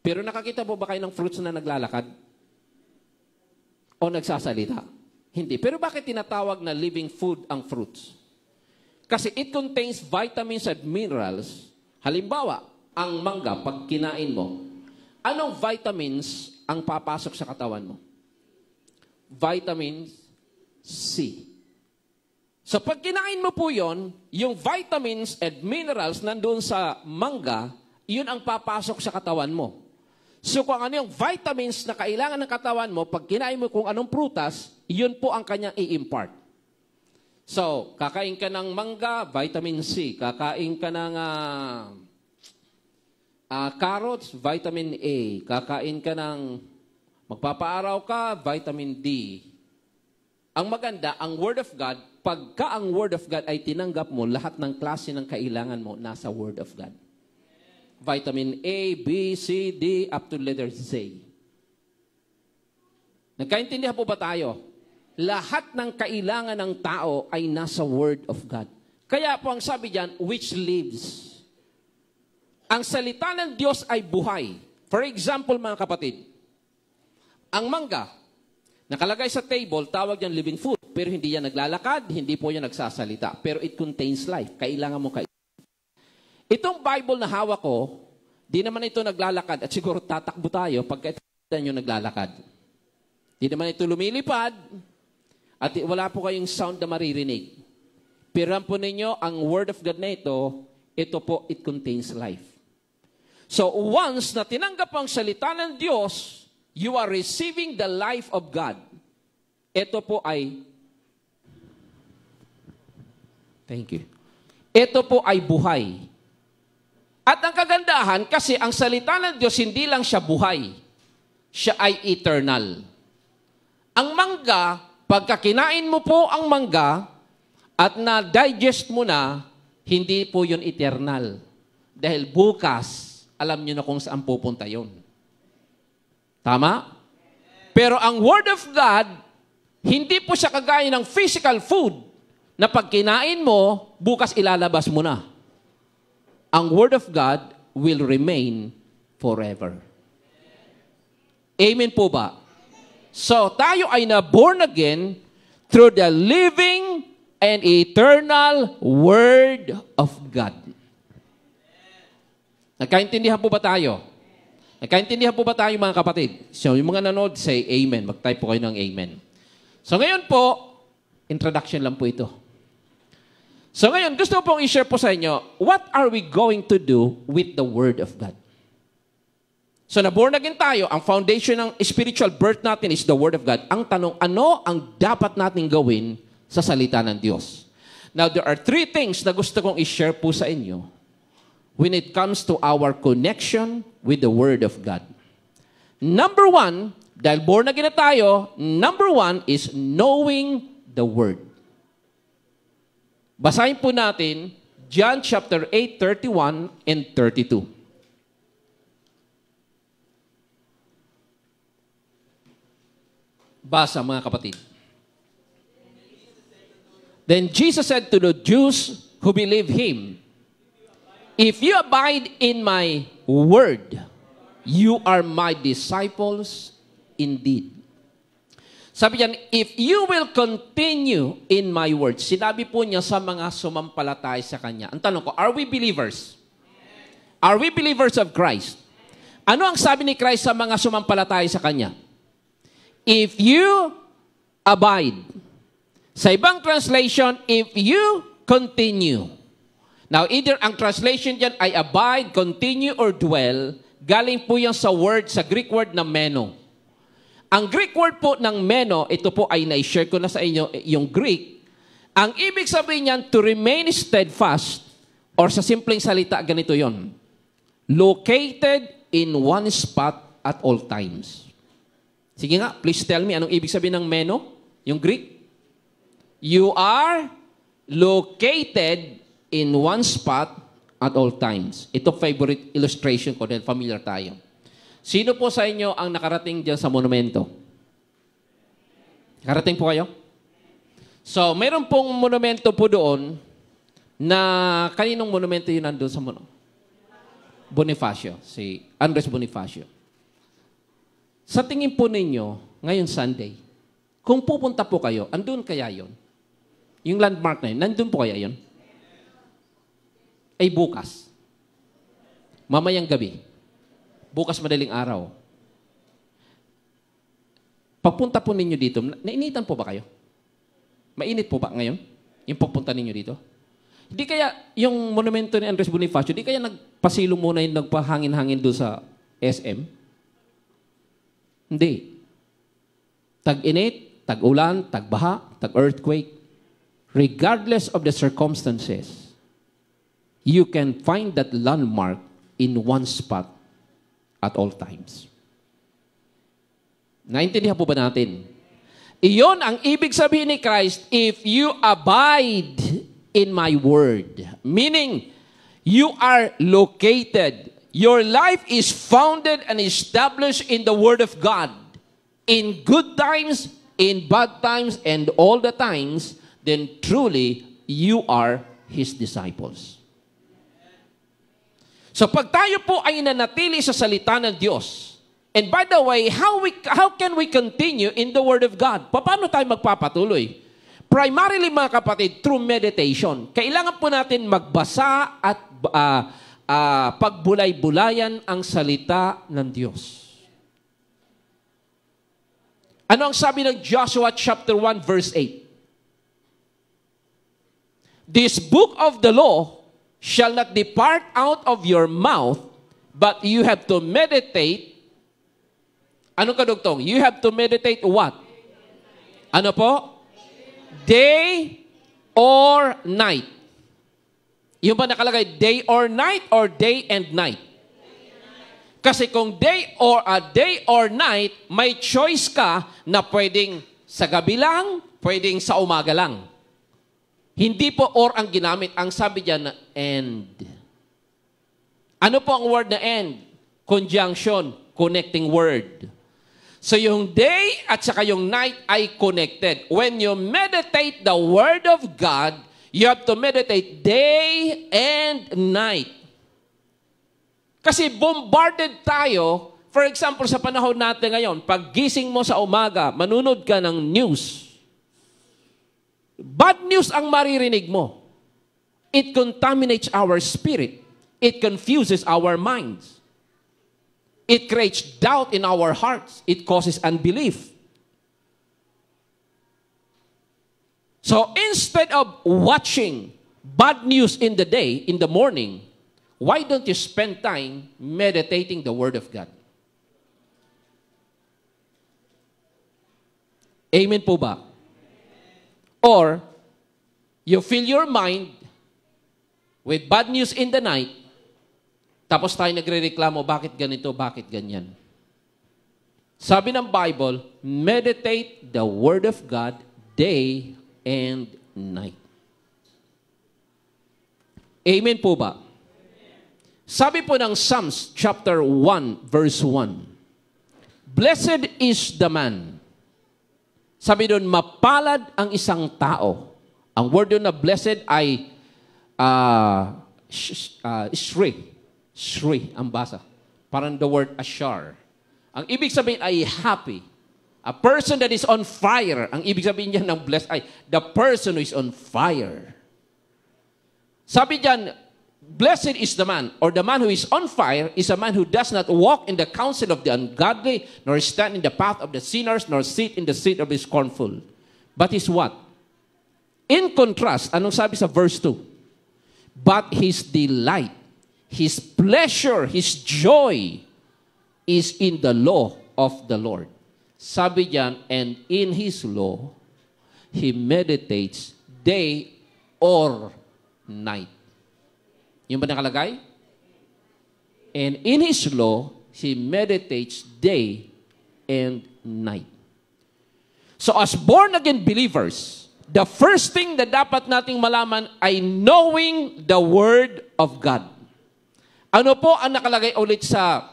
Pero nakakita po ba kayo ng fruits na naglalakad? O nagsasalita? Hindi. Pero bakit tinatawag na living food ang fruits? Kasi it contains vitamins and minerals. Halimbawa, ang mangga, pag kinain mo, anong vitamins ang papasok sa katawan mo? Vitamin C. So pag kinain mo po yon, yung vitamins and minerals nandun sa mangga, yun ang papasok sa katawan mo. So kung ano yung vitamins na kailangan ng katawan mo, pag kinain mo kung anong prutas, yun po ang kanyang i-impart. So, kakain ka ng mangga, vitamin C. Kakain ka ng carrots, vitamin A. Kakain ka ng magpapaaraw ka, vitamin D. Ang maganda, ang Word of God, pagka ang Word of God ay tinanggap mo, lahat ng klase ng kailangan mo nasa Word of God. Vitamin A, B, C, D, up to letter Z. Nagkaintindihan po ba tayo? Lahat ng kailangan ng tao ay nasa Word of God. Kaya po ang sabi diyan, which lives. Ang salita ng Diyos ay buhay. For example, mga kapatid, ang mangga, nakalagay sa table, tawag yan living food. Pero hindi yan naglalakad, hindi po yan nagsasalita. Pero it contains life. Kailangan mo Itong Bible na hawak ko, Di naman ito naglalakad at siguro tatakbo tayo pagka ito nyo naglalakad. Di naman ito lumilipad at wala po kayong sound na maririnig. Piram po ninyo, ang Word of God na ito po, it contains life. So once na tinanggap ang salita ng Diyos, you are receiving the life of God. Ito po ay, thank you. Ito po ay buhay. At ang kagandahan, kasi ang salita ng Diyos, hindi lang siya buhay. Siya ay eternal. Ang mangga, pagka kinain mo po ang mangga, at na-digest mo na, hindi po yun eternal. Dahil bukas, alam nyo na kung saan pupunta yun. Tama? Pero ang Word of God, hindi po siya kagaya ng physical food, na pag kinain mo, bukas ilalabas mo na. Ang Word of God will remain forever. Amen po ba? So, tayo ay na-born again through the living and eternal Word of God. Nagkaintindihan po ba tayo? Nagkaintindihan po ba tayo mga kapatid? So, yung mga nanood, say amen. Mag-type po kayo ng amen. So, ngayon po, introduction lang po ito. So ngayon, gusto ko pong i-share po sa inyo, what are we going to do with the Word of God? So na-born again tayo, ang foundation ng spiritual birth natin is the Word of God. Ang tanong, ano ang dapat natin gawin sa salita ng Diyos? Now, there are 3 things na gusto kong i-share po sa inyo when it comes to our connection with the Word of God. Number 1, dahil born again na tayo, number 1 is knowing the Word. Basahin po natin John chapter 8, 31 and 32. Basa mga kapatid. Then Jesus said to the Jews who believe Him, if you abide in my word, you are my disciples indeed. Sabi niyan, if you will continue in my word. Sinabi po niya sa mga sumampalataya sa Kanya. Ang tanong ko, are we believers? Are we believers of Christ? Ano ang sabi ni Christ sa mga sumampalataya sa Kanya? If you abide. Sa ibang translation, if you continue. Now, either ang translation dyan ay abide, continue, or dwell. Galing po yan sa word, sa Greek word na meno. Ang Greek word po ng meno, ito po ay na-share ko na sa inyo, yung Greek. Ang ibig sabihin niyan, to remain steadfast, or sa simpleng salita, ganito yon. Located in one spot at all times. Sige nga, please tell me, anong ibig sabihin ng meno? Yung Greek? You are located in one spot at all times. Ito favorite illustration ko, dahil familiar tayo. Sino po sa inyo ang nakarating dyan sa monumento? Nakarating po kayo? So, mayroon pong monumento po doon na kaninong monumento yun nandun sa Bonifacio, si Andres Bonifacio. Sa tingin po ninyo, ngayon Sunday, kung pupunta po kayo, andun kaya yun? Yung landmark na yun, nandun po kaya yun? Ay bukas. Mamayang gabi. Bukas madaling araw. Pagpunta po ninyo dito, nainitan po ba kayo? Mainit po ba ngayon? Yung pagpunta ninyo dito? Hindi kaya yung monumento ni Andres Bonifacio, di kaya nagpasilong muna yung nagpahangin-hangin doon sa SM? Hindi. Tag-init, tag-ulan, tag-baha, tag-earthquake. Regardless of the circumstances, you can find that landmark in one spot at all times. Naintindihan po ba natin? Iyon ang ibig sabihin ni Christ, if you abide in my word. Meaning, you are located. Your life is founded and established in the word of God. In good times, in bad times, and all the times, then truly, you are His disciples. So pag tayo po ay nanatili sa salita ng Diyos, and by the way, how can we continue in the Word of God? Paano tayo magpapatuloy? Primarily mga kapatid, through meditation. Kailangan po natin magbasa at pagbulay-bulayan ang salita ng Diyos. Ano ang sabi ng Joshua chapter 1 verse 8? This book of the law shall not depart out of your mouth, but you have to meditate. Ano kadugtong? You have to meditate what? Ano po? Day or night. Yung ba nakalagay day or day and night? Kasi kung day or night, may choice ka na pwedeng sa gabi lang, pwedeng sa umaga lang. Hindi po or ang ginamit. Ang sabi diyan na and. Ano po ang word na end? Conjunction, connecting word. So yung day at saka yung night ay connected. When you meditate the word of God, you have to meditate day and night. Kasi bombarded tayo, for example, sa panahon natin ngayon, pag gising mo sa umaga, manunod ka ng news. Bad news ang maririnig mo. It contaminates our spirit. It confuses our minds. It creates doubt in our hearts. It causes unbelief. So instead of watching bad news in the day, in the morning, why don't you spend time meditating the Word of God? Amen po ba? Or, you fill your mind with bad news in the night, tapos tayo nagre-reklamo, bakit ganito, bakit ganyan? Sabi ng Bible, meditate the Word of God day and night. Amen po ba? Sabi po ng Psalms chapter 1 verse 1, Blessed is the man. Sabi doon, mapalad ang isang tao. Ang word doon na blessed ay Shri. Shri ang basa. Parang the word ashar. Ang ibig sabihin ay happy. A person that is on fire. Ang ibig sabihin niya ng blessed ay the person who is on fire. Sabi diyan, blessed is the man, or the man who is on fire is a man who does not walk in the counsel of the ungodly, nor stand in the path of the sinners, nor sit in the seat of the scornful. But is what? In contrast, anong sabi sa verse 2? But his delight, his pleasure, his joy is in the law of the Lord. Sabi diyan, and in his law, he meditates day or night. Yung ba nakalagay? And in his law, he meditates day and night. So as born-again believers, the first thing na dapat nating malaman ay knowing the Word of God. Ano po ang nakalagay ulit sa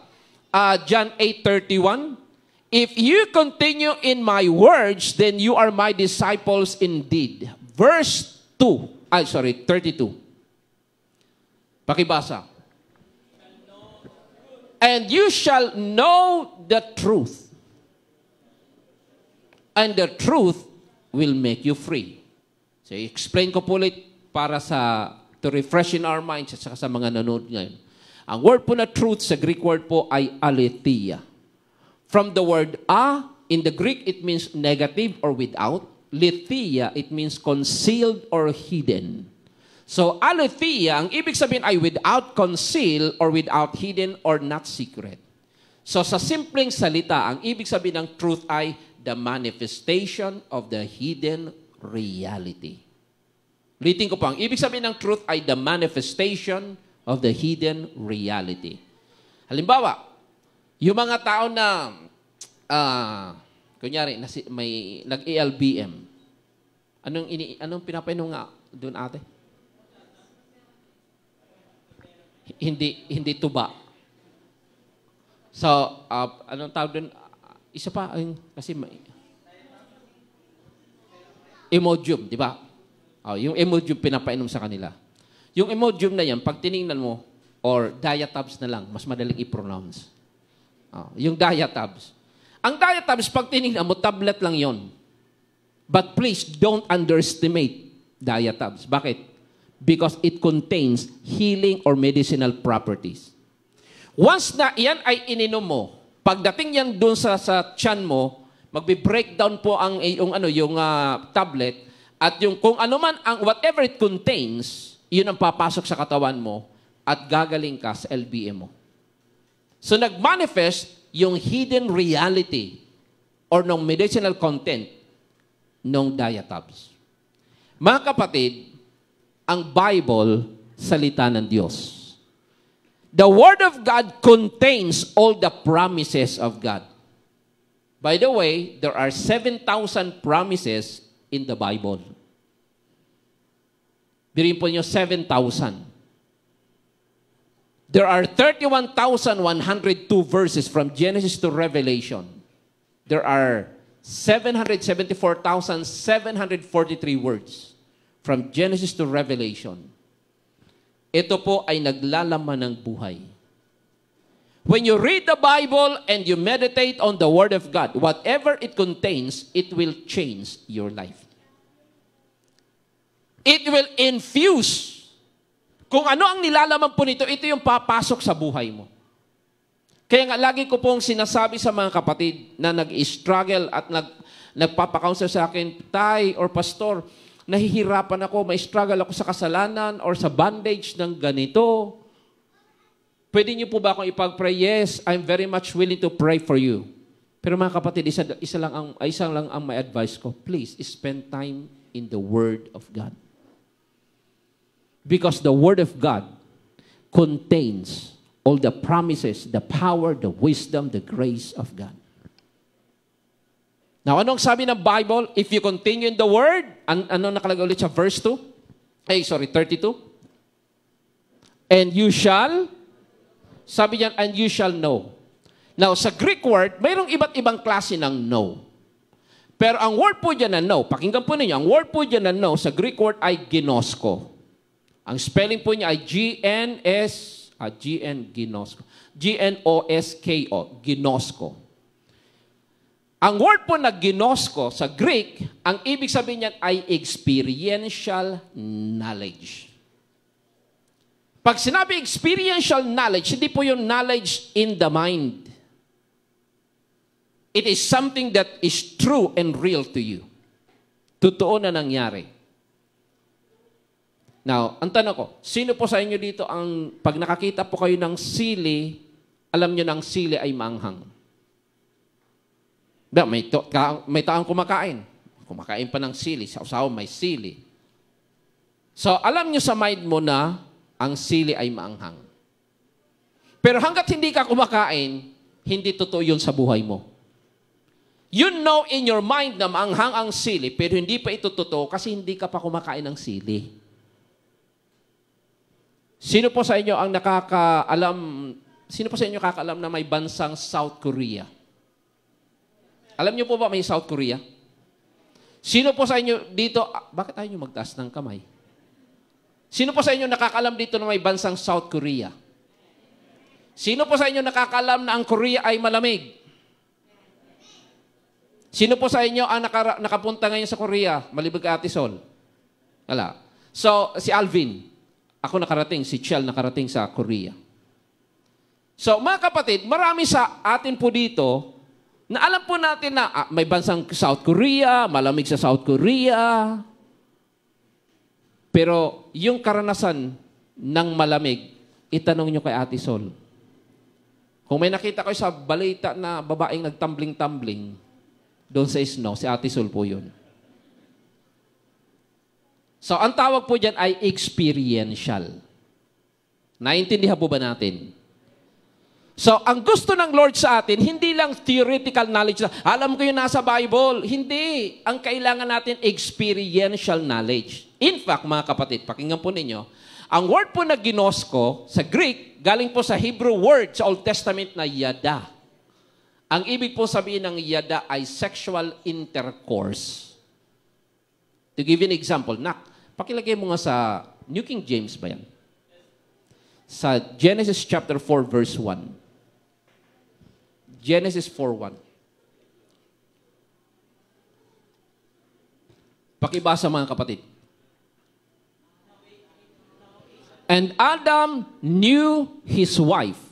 John 8:31? If you continue in my words, then you are my disciples indeed. Verse 32. Pakibasa. And you shall know the truth. And the truth will make you free. So, explain ko po ulit para to refresh in our minds at sa mga nanonood ngayon. Ang word po na truth sa Greek word po ay aletheia. From the word in the Greek it means negative or without. Letheia, it means concealed or hidden. So, aletheia, ang ibig sabihin ay without conceal or without hidden or not secret. So, sa simpleng salita, ang ibig sabihin ng truth ay the manifestation of the hidden reality. Ulitin ko po, ang ibig sabihin ng truth ay the manifestation of the hidden reality. Halimbawa, yung mga tao na, kunyari, may nag-ALBM, anong pinapainom nga doon ate? Hindi tuba. So, anong tawag doon? Isa pa, kasi may Imodium, di ba? Yung Imodium pinapainom sa kanila. Yung Imodium na yan, pag tiningnan mo, or diatabs na lang, mas madaling i-pronounce. Yung diatabs. Ang diatabs, pag tiningnan mo, tablet lang yon. But please, don't underestimate diatabs. Bakit? because it contains healing or medicinal properties. Once na yan ay ininom mo, pagdating yan doon sa tiyan mo, magbe-breakdown po ang yung tablet at yung kung ano man ang whatever it contains, yun ang papasok sa katawan mo at gagaling ka sa LBM mo. So nag-manifest yung hidden reality or ng medicinal content ng diatabs. Mga kapatid, ang Bible, salita ng Diyos. The Word of God contains all the promises of God. By the way, there are 7,000 promises in the Bible. Birin po nyo, 7,000. There are 31,102 verses from Genesis to Revelation. There are 774,743 words from Genesis to Revelation. Ito po ay naglalaman ng buhay. When you read the Bible and you meditate on the Word of God, whatever it contains, it will change your life. It will infuse. Kung ano ang nilalaman po nito, ito yung papasok sa buhay mo. Kaya nga, lagi ko pong sinasabi sa mga kapatid na nag-struggle at nagpapakounsel sa akin, Tay or Pastor, nahihirapan ako, may struggle ako sa kasalanan or sa bondage ng ganito. Pwede niyo po ba akong ipag-pray? Yes, I'm very much willing to pray for you. Pero mga kapatid, isa lang ang may advice ko. Please, spend time in the Word of God. Because the Word of God contains all the promises, the power, the wisdom, the grace of God. Now, anong sabi ng Bible? If you continue in the Word, ano nakalagay ulit sa verse 32? And you shall, sabi niyan, and you shall know. Now, sa Greek word, mayroong iba't ibang klase ng know. Pero ang word po dyan na know, pakinggan po ninyo, ang word po dyan na know, sa Greek word ay ginosko. Ang spelling po niya ay ginosko. G-N-O-S-K-O, ginosko. Ang word po na ginosko sa Greek, ang ibig sabihin niyan ay experiential knowledge. Pag sinabi experiential knowledge, hindi po yung knowledge in the mind. It is something that is true and real to you. Totoo na nangyari. Now, ang tanong ko, sino po sa inyo dito ang, pag nakakita po kayo ng sili, alam nyo ng sili ay maanghang? May taong kumakain. Kumakain pa ng sili. Sa usawa may sili. So, alam nyo sa mind mo na ang sili ay maanghang. Pero hanggat hindi ka kumakain, hindi totoo yun sa buhay mo. You know in your mind na maanghang ang sili, pero hindi pa ito totoo kasi hindi ka pa kumakain ng sili. Sino po sa inyo ang kakaalam na may bansang South Korea? Alam niyo po ba may South Korea? Sino po sa inyo dito, bakit ayaw niyo magtaas ng kamay? Sino po sa inyo nakakaalam dito na may bansang South Korea? Sino po sa inyo nakakaalam na ang Korea ay malamig? Sino po sa inyo ang nakapunta ngayon sa Korea? Malibig Ate Sol? Wala. So, si Alvin. Ako nakarating, si Chel nakarating sa Korea. So, mga kapatid, marami sa atin po dito na alam po natin na may bansang South Korea, malamig sa South Korea. Pero yung karanasan ng malamig, itanong nyo kay Ate Sol. Kung may nakita kayo sa balita na babaeng nagtumbling-tumbling doon sa snow, si Ate Sol po yun. So, ang tawag po dyan ay experiential. Naintindihan po ba natin? So, ang gusto ng Lord sa atin, hindi lang theoretical knowledge na, alam ko yung nasa Bible. Hindi. Ang kailangan natin, experiential knowledge. In fact, mga kapatid, pakinggan po ninyo, ang word po na ginosko, sa Greek, galing po sa Hebrew word sa Old Testament na yada. Ang ibig po sabihin ng yada ay sexual intercourse. To give you an example, pakilagay mo nga sa New King James ba yan? Sa Genesis chapter 4 verse 1. Genesis 4:1. Pakibasa mga kapatid. And Adam knew his wife.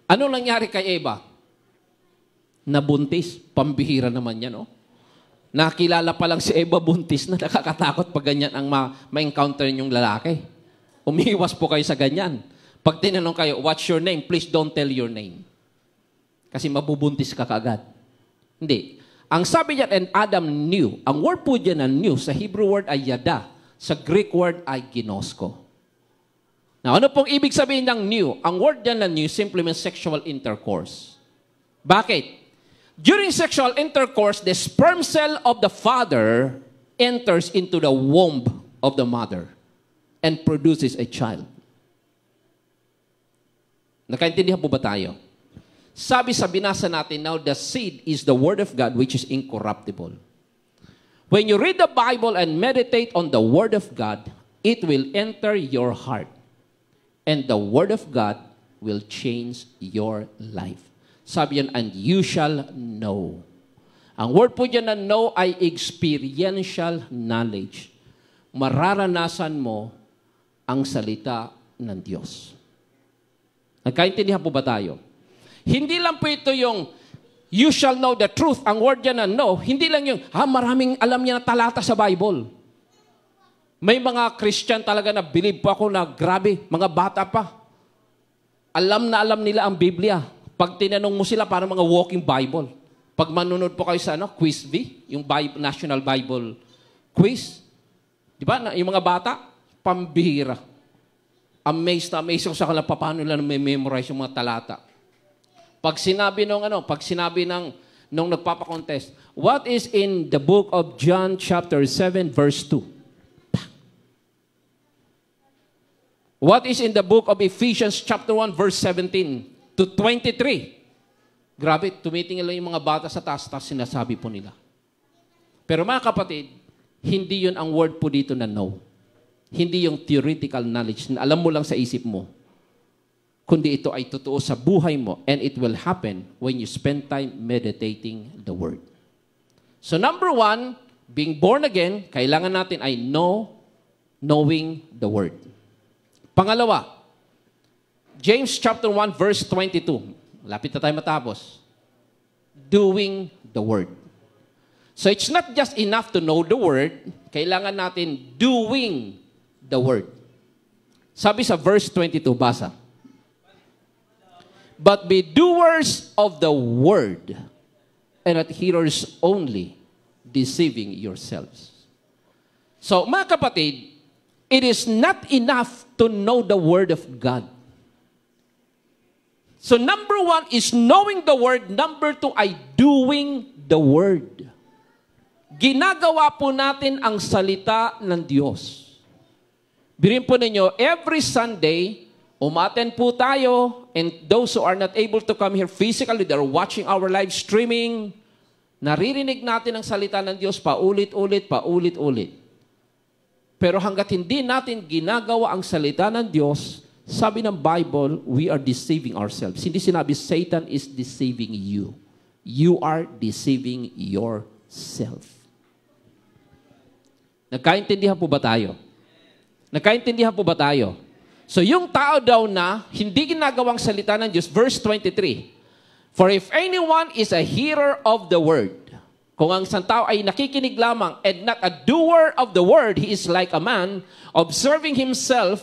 Ano nangyari kay Eva? Nabuntis. Pambihira naman yan, no? Nakilala pa lang si Eva buntis na nakakatakot pag ganyan ang ma-encounter yung lalaki. Umiiwas po kayo sa ganyan. Pag tinanong kayo, what's your name? Please don't tell your name. Kasi mabubuntis ka kaagad. Hindi. Ang sabi niya, and Adam knew. Ang word po dyan na knew, sa Hebrew word ay yada. Sa Greek word ay ginosko. Now, ano pong ibig sabihin ng knew? Ang word dyan na knew simply means sexual intercourse. Bakit? During sexual intercourse, the sperm cell of the father enters into the womb of the mother and produces a child. Nakaintindihan po ba tayo? Sabi sa binasa natin, now the seed is the word of God which is incorruptible. When you read the Bible and meditate on the word of God, it will enter your heart. And the word of God will change your life. Sabi yan, and you shall know. Ang word po dyan na know ay experiential knowledge. Mararanasan mo ang salita ng Diyos. Nagkaintindihan po ba tayo? Hindi lang po ito yung you shall know the truth. Ang word dyan na know, hindi lang yung, maraming alam niya na talata sa Bible. May mga Christian talaga na believe po ako na grabe, mga bata pa. Alam na alam nila ang Biblia. Pag tinanong mo sila, parang mga walking Bible. Pag manunod po kayo sa Quiz V, yung Bible, National Bible Quiz, di ba, yung mga bata, pambihira. Amazed ako sa kanila, paano nila memorize yung mga talata. Pag sinabi nung nagpapakontest, what is in the book of John chapter 7 verse 2? What is in the book of Ephesians chapter 1 verse 17 to 23? Grabe, tumitingin lang yung mga bata sa taas, sinasabi po nila. Pero mga kapatid, hindi yun ang word po dito na know. Hindi yung theoretical knowledge na alam mo lang sa isip mo. Kundi ito ay totoo sa buhay mo, and it will happen when you spend time meditating the word. So number 1, being born again, kailangan natin ay knowing the word. Pangalawa, James chapter 1 verse 22. Lapit na tayo matapos. Doing the word. So it's not just enough to know the word, kailangan natin doing the word. Sabi sa verse 22, basa. But be doers of the word, and not hearers only, deceiving yourselves. So, mga kapatid, it is not enough to know the word of God. So, number 1 is knowing the word. Number 2 ay doing the word. Ginagawa po natin ang salita ng Diyos. Birin po ninyo, every Sunday, umaten po tayo, and those who are not able to come here physically, they're watching our live streaming, naririnig natin ang salita ng Diyos paulit-ulit. Pero hanggat hindi natin ginagawa ang salita ng Diyos, sabi ng Bible, we are deceiving ourselves. Hindi sinabi, Satan is deceiving you. You are deceiving yourself. Nagkaintindihan po ba tayo? So yung tao daw na hindi ginagawang salita ng Diyos, verse 23, for if anyone is a hearer of the word, kung ang isang tao ay nakikinig lamang and not a doer of the word, he is like a man observing himself,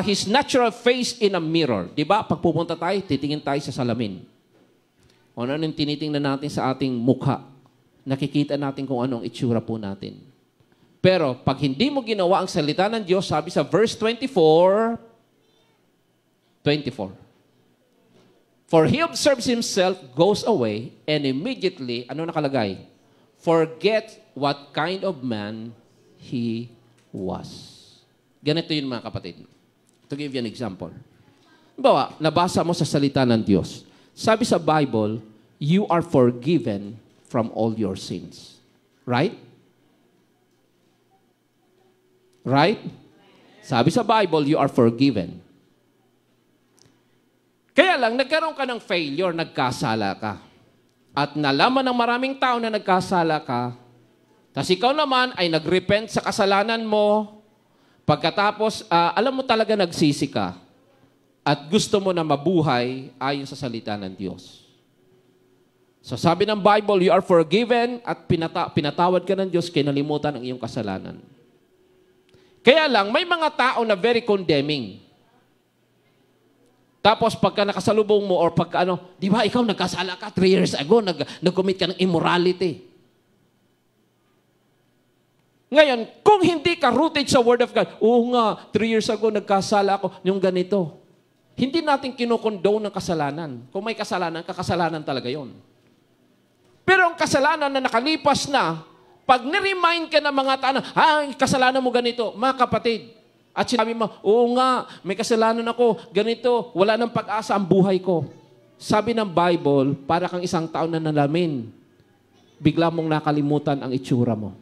his natural face in a mirror. Diba? Pag pupunta tayo, titingin tayo sa salamin. O ano yung tinitingnan natin sa ating mukha, nakikita natin kung anong itsura po natin. Pero pag hindi mo ginawa ang salita ng Diyos, sabi sa verse 24, for he observes himself, goes away, and immediately, ano nakalagay? Forget what kind of man he was. Ganito yun mga kapatid. To give you an example. Bawa, nabasa mo sa salita ng Diyos. Sabi sa Bible, you are forgiven from all your sins. Right? Right? Sabi sa Bible, you are forgiven. Kaya lang, nagkaroon ka ng failure, nagkasala ka. At nalaman ng maraming tao na nagkasala ka, tapos ikaw naman ay nagrepent sa kasalanan mo. Pagkatapos, alam mo talaga nagsisi ka at gusto mo na mabuhay ayon sa salita ng Diyos. So sabi ng Bible, you are forgiven at pinatawad ka ng Diyos, kinalimutan ang iyong kasalanan. Kaya lang, may mga tao na very condemning. Tapos pagka nakasalubong mo or pagka di ba ikaw nagkasala ka 3 years ago, nag-commit ka ng immorality. Ngayon, kung hindi ka rooted sa Word of God, oo nga, 3 years ago nagkasala ako, yung ganito. Hindi natin kinukondone ng kasalanan. Kung may kasalanan, kakasalanan talaga yon. Pero ang kasalanan na nakalipas na, pag niremind ka ng mga tao, kasalanan mo ganito, mga kapatid, at sinabi mo, oo nga, may kasalanan ako, ganito, wala nang pag-asa ang buhay ko. Sabi ng Bible, para kang isang tao na nalamin, bigla mong nakalimutan ang itsura mo.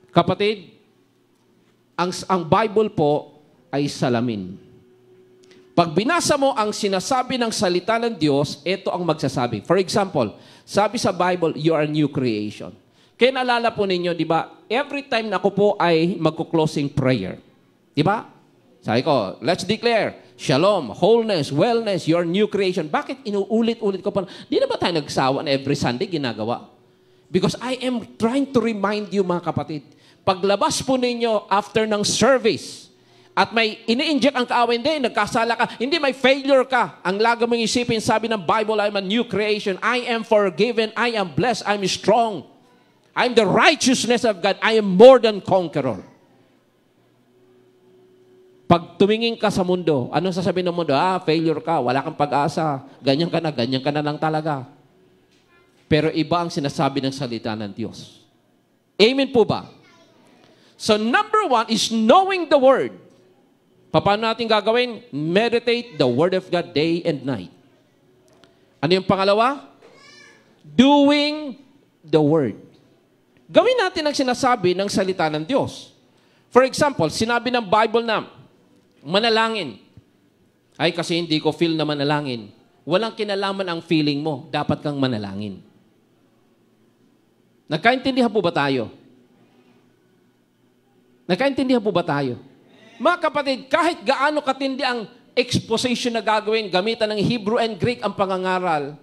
Kapatid, ang Bible po ay salamin. Pag binasa mo ang sinasabi ng salita ng Diyos, ito ang magsasabi. For example, sabi sa Bible, you are a new creation. Kaya naalala po ninyo, di ba, every time na ako po ay magko-closing prayer. Di ba? Sabi ko, let's declare, shalom, wholeness, wellness, your new creation. Bakit inuulit-ulit ko pa? Di na ba tayo nagsawa na every Sunday ginagawa? Because I am trying to remind you, mga kapatid, paglabas po ninyo after ng service, at may ini-inject ang kaaway, hindi, nagkasala ka, hindi, may failure ka. Ang laga mong isipin, sabi ng Bible, I'm a new creation. I am forgiven. I am blessed. I'm strong. I'm the righteousness of God. I am more than conqueror. Pag tumingin ka sa mundo, anong sasabihin ng mundo? Failure ka, wala kang pag-asa. Ganyan ka na lang talaga. Pero iba ang sinasabi ng salita ng Diyos. Amen po ba? So number 1 is knowing the Word. Paano natin gagawin? Meditate the Word of God day and night. Ano yung pangalawa? Doing the Word. Gawin natin ang sinasabi ng salita ng Diyos. For example, sinabi ng Bible na manalangin. Ay, kasi hindi ko feel na manalangin. Walang kinalaman ang feeling mo. Dapat kang manalangin. Nagkaintindihan po ba tayo? Nagkaintindihan po ba tayo? Mga kapatid, kahit gaano katindi ang exposition na gagawin, gamitan ng Hebrew and Greek ang pangangaral.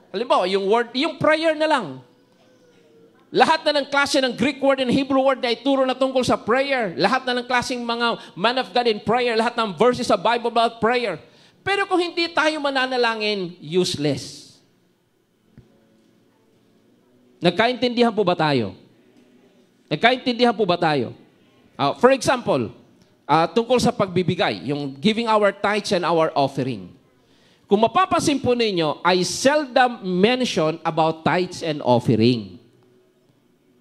Halimbawa, yung prayer na lang. Lahat na ng klase ng Greek word and Hebrew word na ituro na tungkol sa prayer. Lahat na ng klaseng mga man of God in prayer. Lahat ng verses sa Bible about prayer. Pero kung hindi tayo mananalangin, useless. Nagkaintindihan po ba tayo? Nagkaintindihan po ba tayo? For example, tungkol sa pagbibigay, yung giving our tithes and our offering. Kung mapapansin po ninyo, I seldom mention about tithes and offering.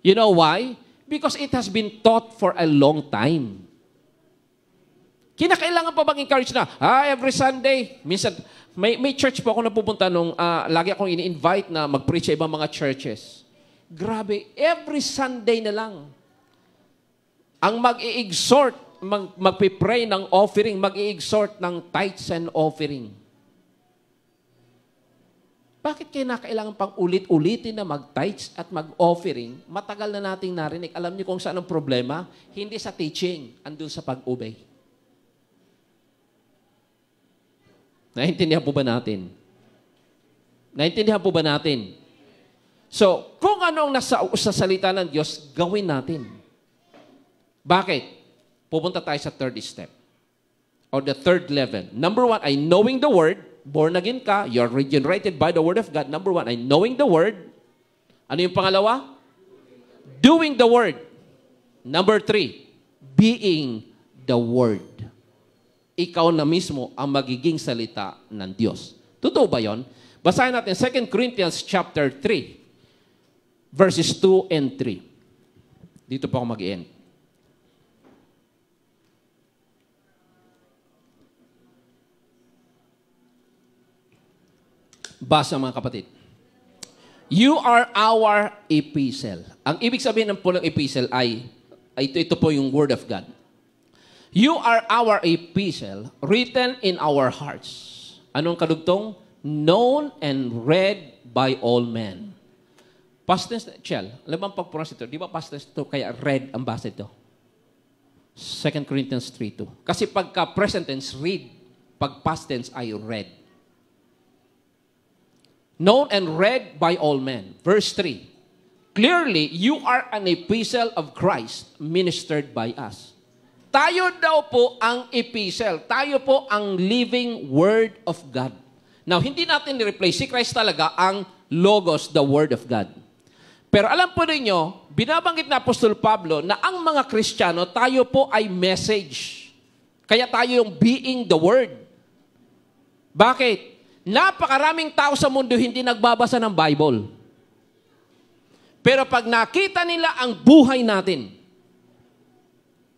You know why? Because it has been taught for a long time. Kinakailangan pa bang encourage na? Every Sunday, minsan, may church po ako napupunta nung lagi akong ini-invite na mag-preach sa ibang mga churches. Grabe, every Sunday na lang. Ang mag-i-exhort, magpipray ng offering, mag-i-exhort ng tithes and offering. Bakit kaya nakailangan pang ulit-ulitin na mag-tithes at mag-offering? Matagal na nating narinig. Alam niyo kung saan ang problema? Hindi sa teaching, andun sa pag-obey. Naintindihan po ba natin? Naintindihan po ba natin? So, kung ano ang nasa salita ng Diyos, gawin natin. Bakit? Pupunta tayo sa third step. Or the third level. Number 1 ay knowing the Word. Born again ka, you're regenerated by the Word of God. Number 1 ay knowing the Word. Ano yung pangalawa? Doing the Word. Number 3, being the Word. Ikaw na mismo ang magiging salita ng Diyos. Totoo ba yun? Basahin natin 2 Corinthians chapter 3, verses 2 and 3. Dito pa ako mag-end. Basa mga kapatid. You are our epistle. Ang ibig sabihin ng pulang epistle ay ito po yung Word of God. You are our epistle written in our hearts. Anong kadugtong? Known and read by all men. Past tense, Chel, alam mo ang pag-pronounce ito? Di ba past tense ito? Kaya read ang basa ito. 2 Corinthians 3:2. Kasi pagka present tense, read. Pag past tense ay read. Known and read by all men. Verse 3. Clearly, you are an epistle of Christ ministered by us. Tayo daw po ang epistle. Tayo po ang living word of God. Now, hindi natin ni-replace. Si Christ talaga ang logos, the word of God. Pero alam po ninyo, binabanggit na Apostol Pablo na ang mga Kristiyano, tayo po ay message. Kaya tayo yung being the word. Bakit? Napakaraming tao sa mundo hindi nagbabasa ng Bible. Pero pag nakita nila ang buhay natin,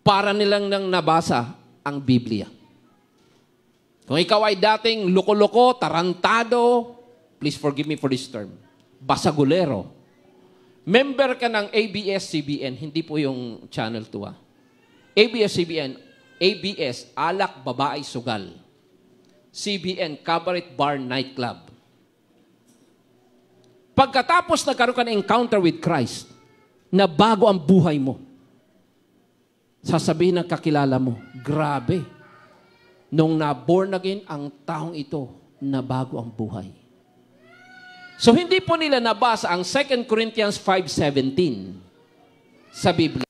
para nilang nang nabasa ang Biblia. Kung ikaw ay dating loko-loko, tarantado, please forgive me for this term, basagulero, member ka ng ABS-CBN, hindi po yung Channel 2. ABS-CBN, ABS, alak, babae, sugal. CBN, cabaret, bar, nightclub. Pagkatapos nagkaroon ka ng encounter with Christ, na bago ang buhay mo, sasabihin ng kakilala mo, grabe, nung na-born again ang taong ito, na bago ang buhay. So, hindi po nila nabasa ang 2 Corinthians 5:17 sa Biblia.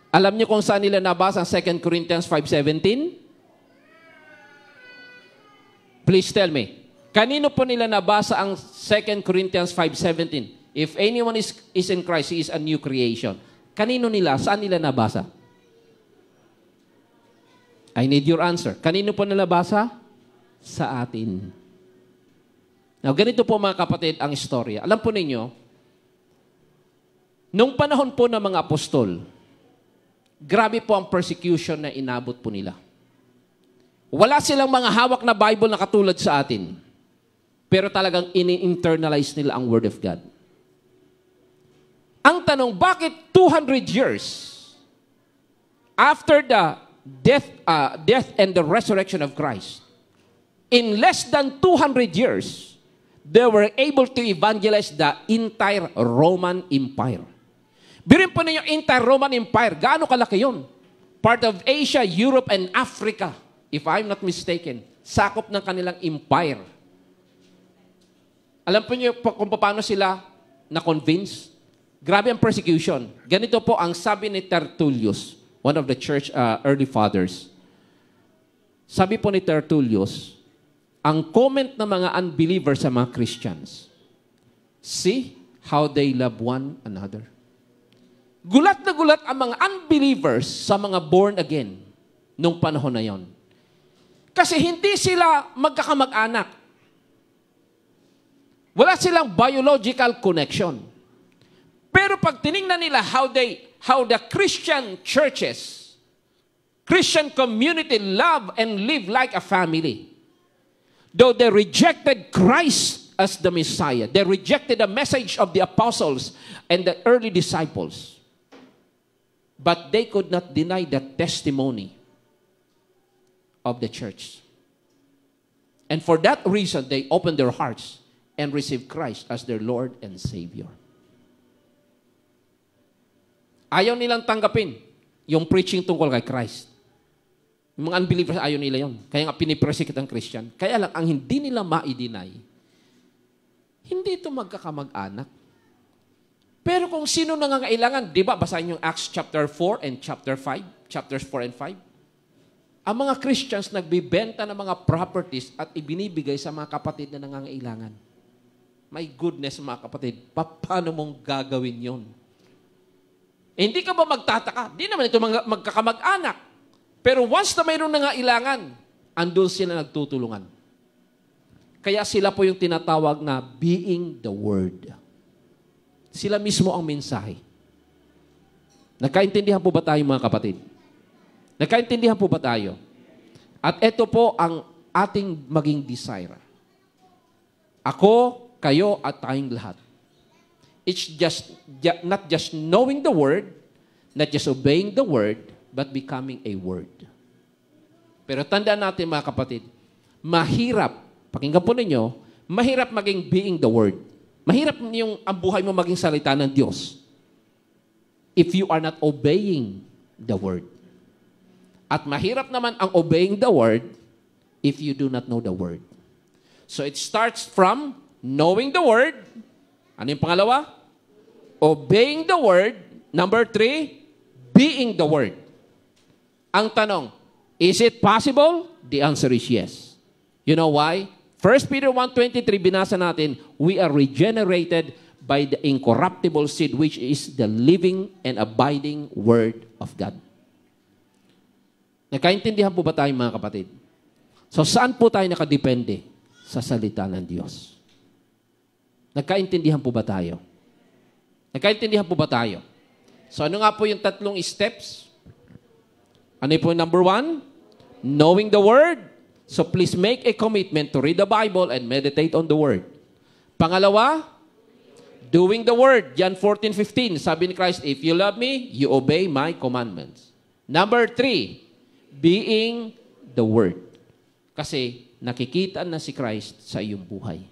Alam niyo kung saan nila nabasa ang 2 Corinthians 5:17? Please tell me. Kanino po nila nabasa ang 2 Corinthians 5:17? If anyone is in Christ, he is a new creation. Kanino nila? Saan nila nabasa? I need your answer. Kanino po nila nabasa? Sa atin. Now, ganito po mga kapatid ang istorya. Alam po ninyo, nung panahon po ng mga apostol, grabe po ang persecution na inabot po nila. Wala silang mga hawak na Bible na katulad sa atin. Pero talagang ini-internalize nila ang Word of God. Ang tanong, bakit 200 years after the death and the resurrection of Christ, in less than 200 years, they were able to evangelize the entire Roman Empire. Birin po ninyo, entire Roman Empire, gaano kalaki yun? Part of Asia, Europe, and Africa, if I'm not mistaken, sakop ng kanilang empire. Alam po niyo kung paano sila na-convince? Grabe ang persecution. Ganito po ang sabi ni Tertullius, one of the church early fathers. Sabi po ni Tertullius, ang comment ng mga unbelievers sa mga Christians, see how they love one another. Gulat na gulat ang mga unbelievers sa mga born again nung panahon na yon. Kasi hindi sila magkakamag-anak. Wala silang biological connection. Pero pag tiningnan nila how the Christian churches, Christian community love and live like a family. Though they rejected Christ as the Messiah, they rejected the message of the apostles and the early disciples. But they could not deny the testimony of the church. And for that reason, they opened their hearts and received Christ as their Lord and Savior. Ayaw nilang tanggapin yung preaching tungkol kay Christ. Yung mga unbelievers, ayaw nila yon. Kaya nga pinipersecute ang Christian. Kaya lang, ang hindi nila ma-deny, hindi ito magkakamag-anak. Pero kung sino nangangailangan, di ba, basahin yung Acts chapter 4 and chapter 5, chapters 4 and 5. Ang mga Christians nagbibenta ng mga properties at ibinibigay sa mga kapatid na nangangailangan. My goodness, mga kapatid, paano mong gagawin yon? Hindi ka ba magtataka? Di naman ito magkakamag-anak. Pero once na mayroon nangailangan, andun sila nagtutulungan. Kaya sila po yung tinatawag na being the Word. Sila mismo ang mensahe. Nagkaintindihan po ba tayo mga kapatid? Nagkaintindihan po ba tayo? At ito po ang ating maging desire. Ako, kayo, at tayong lahat. It's just not just knowing the Word, not just obeying the Word, but becoming a Word. Pero tandaan natin mga kapatid, mahirap, pakinggan po ninyo, mahirap maging being the Word. Mahirap yung ang buhay mo maging salita ng Diyos if you are not obeying the Word. At mahirap naman ang obeying the word if you do not know the word. So it starts from knowing the word. Ano yung pangalawa? Obeying the word. Number 3, being the word. Ang tanong, is it possible? The answer is yes. You know why? 1 Peter 1:23, binasa natin, we are regenerated by the incorruptible seed, which is the living and abiding word of God. Nagkaintindihan po ba tayo, mga kapatid? So saan po tayo nakadepende? Sa salita ng Diyos. Nagkaintindihan po ba tayo? Nagkaintindihan po ba tayo? So ano nga po yung tatlong steps? Ano po yung number 1? Knowing the word. So please make a commitment to read the Bible and meditate on the word. Pangalawa, doing the word. John 14:15. Sabi ni Christ, if you love me, you obey my commandments. Number 3, being the word. Kasi nakikita na si Christ sa iyong buhay.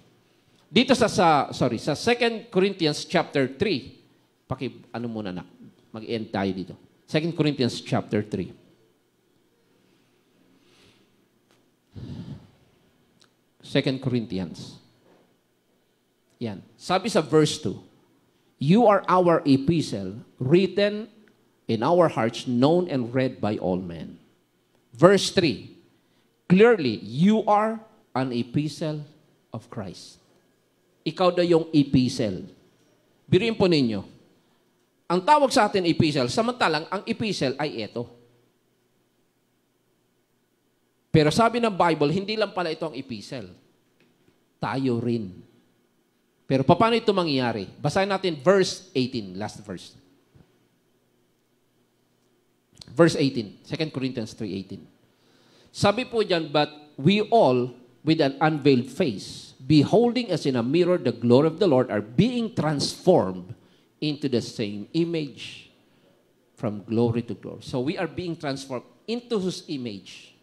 Dito sa 2 Corinthians chapter 3. Mag-end tayo dito. 2 Corinthians chapter 3. Second Corinthians. Yan. Sabi sa verse 2, you are our epistle, written in our hearts, known and read by all men. Verse 3, clearly, you are an epistle of Christ. Ikaw daw yung epistle. Biruin po ninyo. Ang tawag sa atin epistle, samantalang ang epistle ay ito. Pero sabi ng Bible, hindi lang pala ito ang epistle. Tayo rin. Pero paano ito mangyayari? Basahin natin verse 18, last verse. Verse 18, 2 Corinthians 3:18. Sabi po dyan, but we all, with an unveiled face, beholding as in a mirror the glory of the Lord, are being transformed into the same image from glory to glory. So we are being transformed into whose image?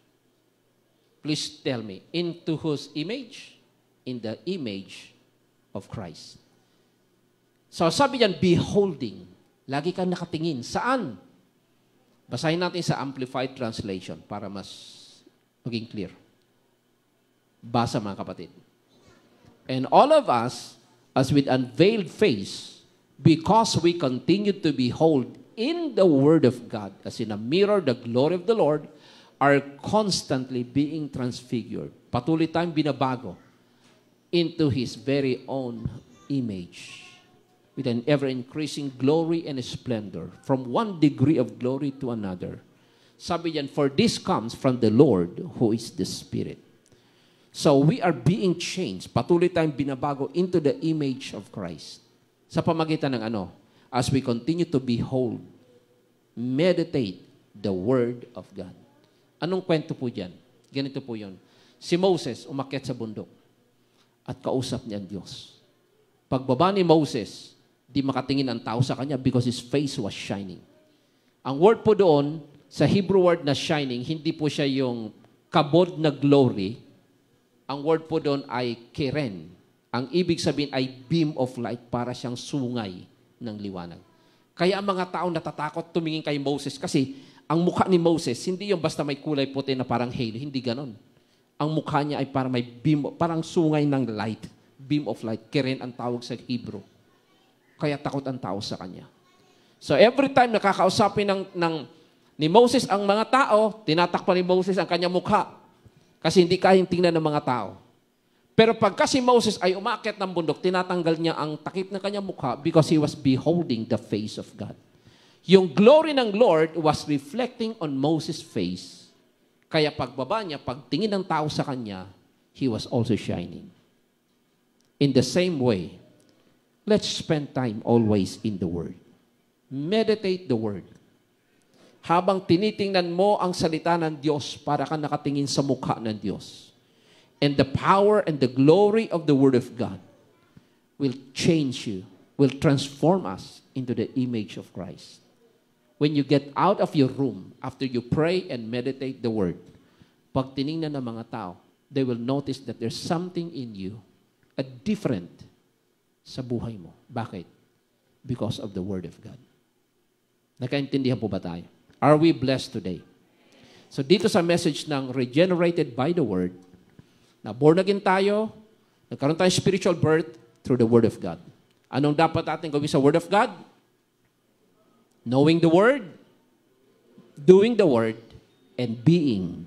Please tell me, into whose image? In the image of Christ. So sabi dyan, beholding. Lagi kang nakatingin. Saan? Basahin natin sa Amplified Translation para mas maging clear. Basa, mga kapatid. And all of us, as with unveiled face, because we continue to behold in the Word of God, as in a mirror, the glory of the Lord, are constantly being transfigured. Patuloy tayong binabago into His very own image with an ever-increasing glory and splendor from one degree of glory to another. Sabi yan, for this comes from the Lord who is the Spirit. So we are being changed. Patuloy tayong binabago into the image of Christ. Sa pamagitan ng ano? As we continue to behold, meditate the Word of God. Anong kwento po dyan? Ganito po yun. Si Moses umakyat sa bundok at kausap niya ang Diyos. Pagbaba ni Moses, di makatingin ang tao sa kanya because his face was shining. Ang word po doon, sa Hebrew word na shining, hindi po siya yung kabod na glory. Ang word po doon ay keren. Ang ibig sabihin ay beam of light, para siyang sungay ng liwanag. Kaya ang mga tao natatakot tumingin kay Moses kasi ang mukha ni Moses, hindi yung basta may kulay puti na parang halo, hindi ganon. Ang mukha niya ay parang may beam, parang sungay ng light, beam of light. Keren ang tawag sa Hebrew. Kaya takot ang tao sa kanya. So every time nakakausapin ni Moses ang mga tao, tinatakpan ni Moses ang kanyang mukha. Kasi hindi kayang tingnan ng mga tao. Pero pagka si Moses ay umakyat ng bundok, tinatanggal niya ang takip ng kanyang mukha because he was beholding the face of God. Yung glory ng Lord was reflecting on Moses' face. Kaya pagbaba niya, pagtingin ng tao sa kanya, he was also shining. In the same way, let's spend time always in the Word. Meditate the Word. Habang tinitingnan mo ang salita ng Diyos, para kang nakatingin sa mukha ng Diyos. And the power and the glory of the Word of God will change you, will transform us into the image of Christ. When you get out of your room, after you pray and meditate the Word, pag tinignan ng mga tao, they will notice that there's something in you, a different sa buhay mo. Bakit? Because of the Word of God. Nakaintindihan po ba tayo? Are we blessed today? So dito sa message ng regenerated by the Word, na born again tayo, nagkaroon tayong spiritual birth through the Word of God. Anong dapat natin gawin sa Word of God? Knowing the Word, doing the Word, and being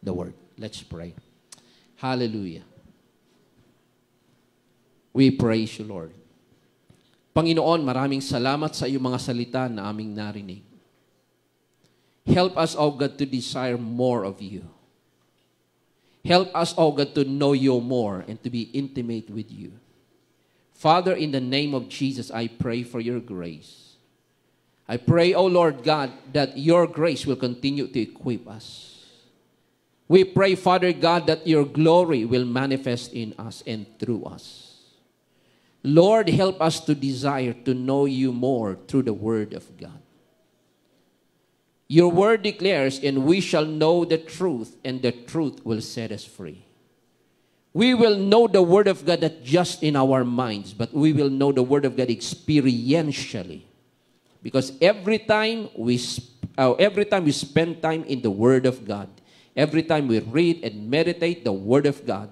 the Word. Let's pray. Hallelujah. We praise you, Lord. Panginoon, maraming salamat sa iyong mga salita na aming narinig. Help us, O God, to desire more of you. Help us, O God, to know you more and to be intimate with you. Father, in the name of Jesus, I pray for your grace. I pray, O Lord God, that your grace will continue to equip us. We pray, Father God, that your glory will manifest in us and through us. Lord, help us to desire to know you more through the Word of God. Your Word declares, and we shall know the truth, and the truth will set us free. We will know the Word of God not just in our minds, but we will know the Word of God experientially. Because every time we spend time in the Word of God, every time we read and meditate the Word of God,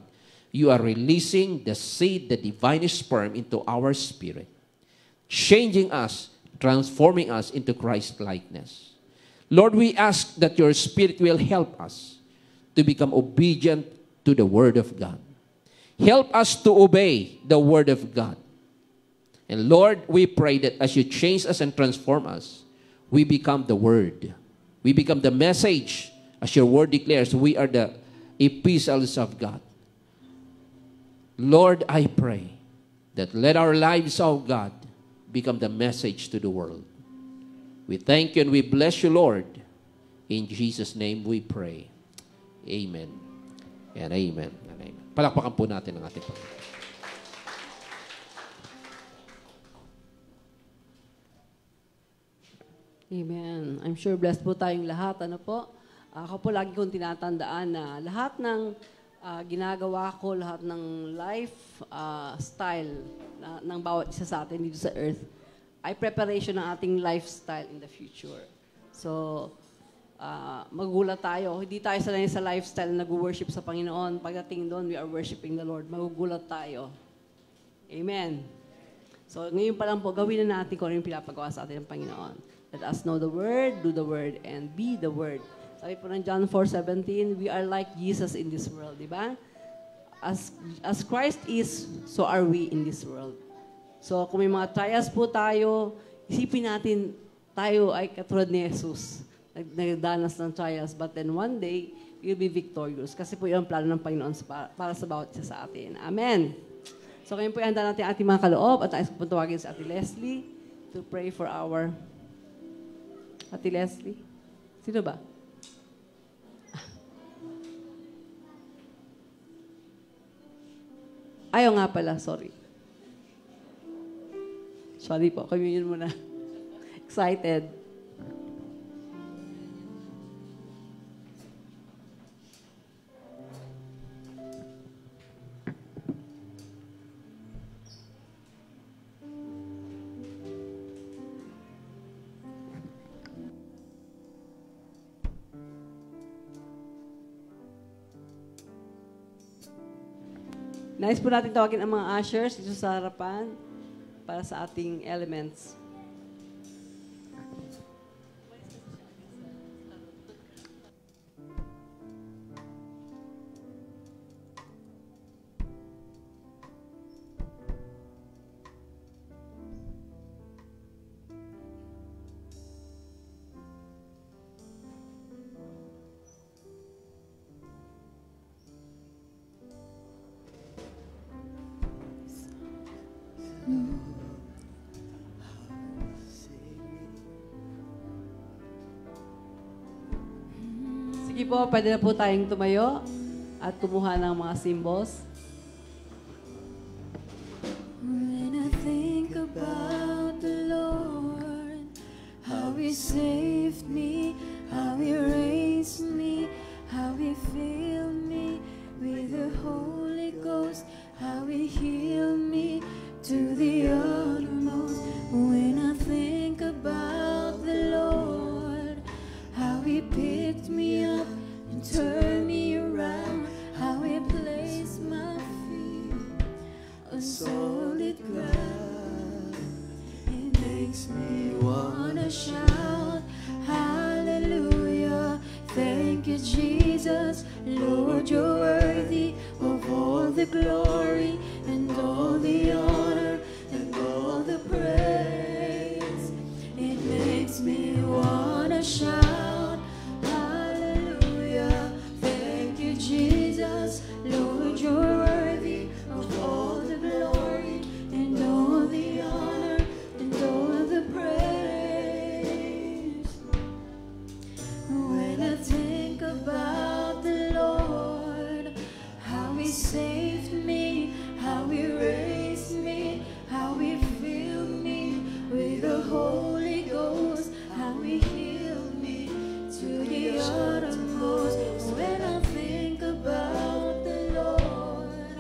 you are releasing the seed, the divine sperm into our spirit, changing us, transforming us into Christ-likeness. Lord, we ask that your Spirit will help us to become obedient to the Word of God. Help us to obey the Word of God. And Lord, we pray that as you change us and transform us, we become the Word. We become the message. As your Word declares, we are the epistles of God. Lord, I pray that let our lives, oh God, become the message to the world. We thank you and we bless you, Lord. In Jesus' name we pray. Amen. And amen. And amen. Palakpakan po natin ang ating Panginoon.
Amen. I'm sure blessed po tayong lahat. Ano po? Ako po lagi kong tinatandaan na lahat ng ginagawa ko, lahat ng life style ng bawat isa sa atin dito sa earth, ay preparation ng ating lifestyle in the future. So, magugulat tayo. Hindi tayo sanay sa lifestyle na nag-worship sa Panginoon. Pagdating doon, we are worshiping the Lord. Magugulat tayo. Amen. So, ngayon pa lang po, gawin na natin kung ano yung pinapagawa sa atin ng Panginoon. Let us know the Word, do the Word, and be the Word. Sabi po ng John 4:17, we are like Jesus in this world, di ba? As Christ is, so are we in this world. So, kung may mga trials po tayo, isipin natin, tayo ay katulad ni Jesus. Nagdanas ng trials, but then one day, we'll be victorious. Kasi po yun ang plano ng Panginoon para sa bawat isa sa atin. Amen. So, ngayon po ihanda natin ating mga kaloob at ayos po tawagin si Ate Leslie to pray for our... Ate Leslie? Sino ba? Ayaw nga pala, sorry. Sorry po, communion muna. Excited. Nice po natin tawagin ang mga ushers dito sa harapan para sa ating elements. Sige po, pwede na po tayong tumayo at kumuha ng mga symbols.
When I think about the Lord, how He saved me, how He raised me, how He filled me with the Holy Ghost, how He healed me to the uttermost. When I think about the Lord, how He picked me up the glory and all the honor and all the praise. It makes me wanna shout, hallelujah. Thank you, Jesus. Lord, you're worthy of all the glory and all the honor and all the praise. When I think about the Lord, how He saved me, how He raised me, how He filled me with the Holy Ghost, how He healed me to the uttermost. When I think about the Lord,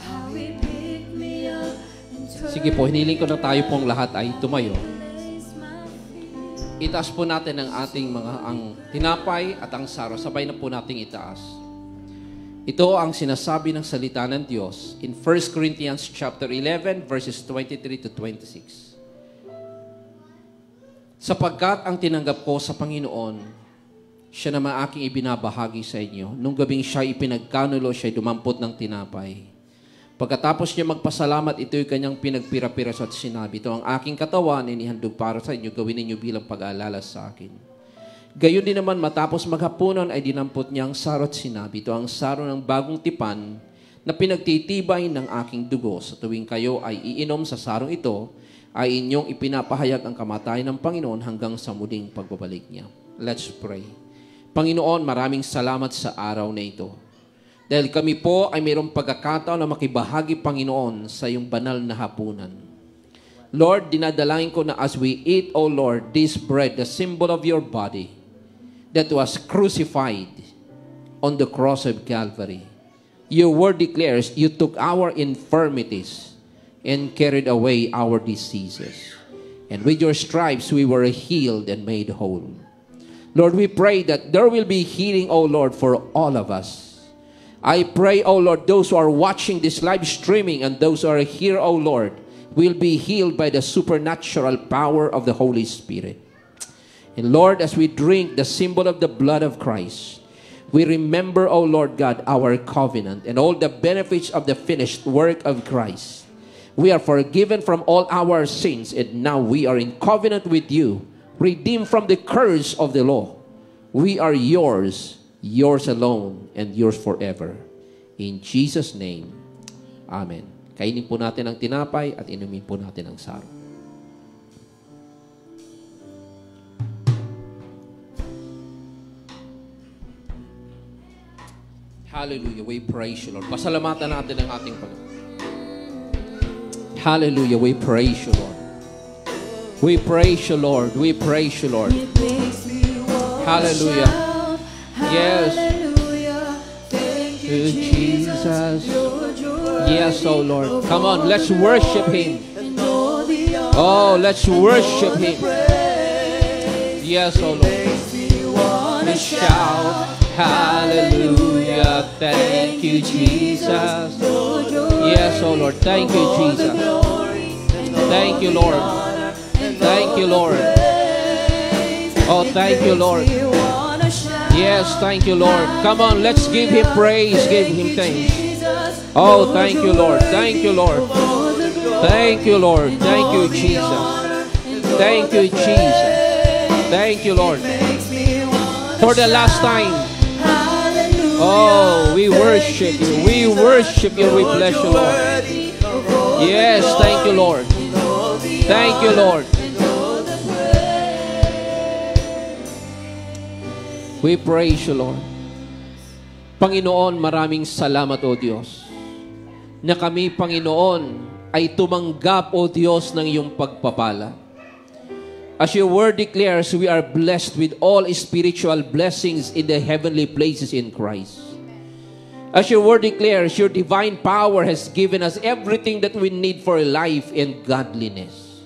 how He picked me up and
Sige po, hiniling ko na tayo pong lahat ay tumayo.
placed my feet.
Itaas po natin ang ating ang tinapay at ang saro. Sabay na po nating itaas. Ito ang sinasabi ng salita ng Diyos in 1 Corinthians chapter 11 verses 23 to 26. Sapagkat ang tinanggap ko sa Panginoon, siya naman aking ibinabahagi sa inyo. Nung gabing siya ipinagkanulo, siya dumampot ng tinapay. Pagkatapos niya magpasalamat, ito'y kanyang pinagpira-piras at sinabi, ito ang aking katawan, inihandog para sa inyo, gawin ninyo bilang pag-aalala sa akin. Gayon din naman, matapos maghapunan, ay dinampot niya ang saro at sinabi, ito ang saro ng bagong tipan na pinagtitibay ng aking dugo. Sa tuwing kayo ay iinom sa sarong ito, ay inyong ipinapahayag ang kamatayan ng Panginoon hanggang sa muling pagbabalik niya. Let's pray. Panginoon, maraming salamat sa araw na ito. Dahil kami po ay mayroong pagkakataon na makibahagi, Panginoon, sa iyong banal na hapunan. Lord, dinadalangin ko na as we eat, O Lord, this bread, the symbol of your body, that was crucified on the cross of Calvary. Your word declares, you took our infirmities and carried away our diseases. And with your stripes we were healed and made whole. Lord, we pray that there will be healing, O Lord, for all of us. I pray, O Lord, those who are watching this live streaming and those who are here, O Lord, will be healed by the supernatural power of the Holy Spirit. And Lord, as we drink the symbol of the blood of Christ, we remember, O Lord God, our covenant and all the benefits of the finished work of Christ. We are forgiven from all our sins, and now we are in covenant with you, redeemed from the curse of the law. We are yours, yours alone, and yours forever. In Jesus' name, Amen. Kainin po natin ang tinapay at inumin po natin ang saro. Hallelujah. We praise you, Lord. Pasalamatan natin ang ating Panginoon. Hallelujah. We praise you, Lord. We praise you, Lord. We praise you, Lord. Hallelujah. Yes. To Jesus. Yes, oh Lord. Come on, let's worship Him. Oh, let's worship Him. Yes, oh Lord. Let's shout, hallelujah. Thank you, Jesus. Yes, oh Lord. Thank you, Jesus. Thank you, Lord. Thank you, Lord. Oh, thank you, Lord. Yes, thank you, Lord. Come on, let's give Him praise, give Him thanks. Oh, thank you, Lord. Thank you, Lord. Thank you, Lord. Thank you, Jesus. Thank you, Jesus. Thank you, Lord. For the last time. Oh, we worship you. We worship you. We bless you, Lord. Yes, thank you, Lord. Thank you, Lord. We praise you, Lord. Panginoon, maraming salamat, O Diyos, na kami, Panginoon, ay tumanggap, O Diyos, ng iyong pagpapala. As your word declares, we are blessed with all spiritual blessings in the heavenly places in Christ. As your word declares, your divine power has given us everything that we need for life and godliness.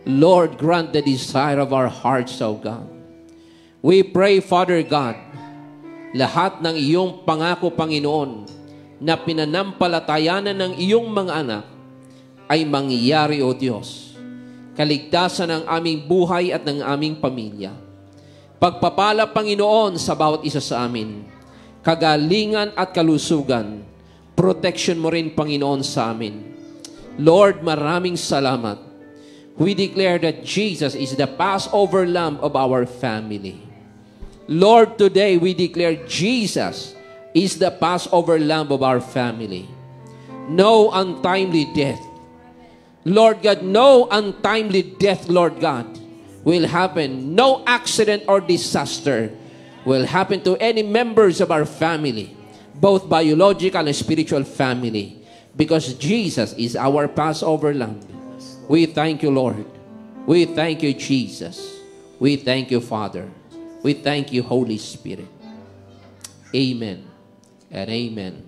Lord, grant the desire of our hearts, O God. We pray, Father God, lahat ng iyong pangako, Panginoon, na pinanampalatayanan ng iyong mga anak ay mangyayari, O Diyos. Kaligtasan ng aming buhay at ng aming pamilya. Pagpapala, Panginoon, sa bawat isa sa amin. Kagalingan at kalusugan.
protection mo rin, Panginoon, sa amin. Lord, maraming salamat. We declare that Jesus is the Passover Lamb of our family. Lord, today we declare Jesus is the Passover Lamb of our family. No untimely death. Lord God, no untimely death, Lord God, will happen. No accident or disaster will happen to any members of our family, both biological and spiritual family, because Jesus is our Passover Lamb. We thank you, Lord. We thank you, Jesus. We thank you, Father. We thank you, Holy Spirit. Amen. And amen.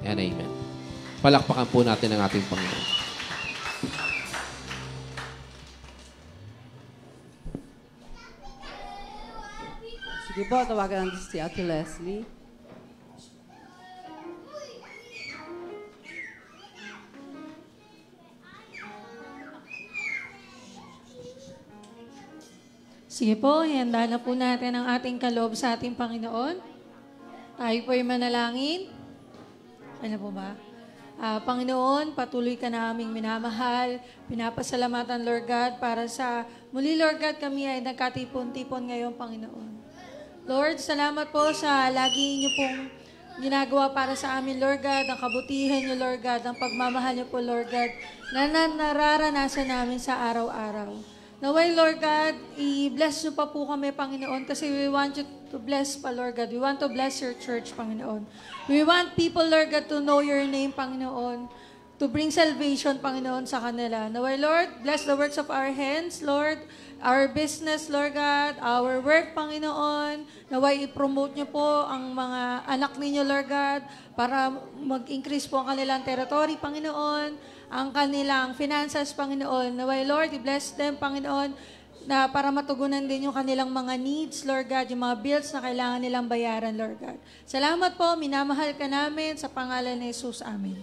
And amen. Palakpakan po natin ang ating Panginoon.
Sige po, tawagan natin si Ate Leslie.
Sige po, ihanda na po natin ang ating kaloob sa ating Panginoon. Tayo po ay manalangin. Ano po ba? Panginoon, patuloy ka naming minamahal. Pinapasalamatan, Lord God, para sa muli, Lord God, kami ay nagkatipon-tipon ngayon, Panginoon. Lord, salamat po sa lagi niyo pong ginagawa para sa amin, Lord God, ang kabutihan niyo, Lord God, ang pagmamahal niyo po, Lord God, na nararanasan namin sa araw-araw. Naway, Lord God, i-bless niyo pa po kami, Panginoon, kasi we want you to bless pa, Lord God. We want to bless your church, Panginoon. We want people, Lord God, to know your name, Panginoon, to bring salvation, Panginoon, sa kanila. Naway, Lord, bless the works of our hands, Lord, our business, Lord God, our work, Panginoon. Naway, i-promote niyo po ang mga anak ninyo, Lord God, para mag-increase po ang kanilang territory, Panginoon, ang kanilang finances, Panginoon. Naway, Lord, i-bless them, Panginoon, na para matugunan din yung kanilang mga needs, Lord God, yung mga bills na kailangan nilang bayaran, Lord God. Salamat po, minamahal ka namin sa pangalan ni Jesus. Amen.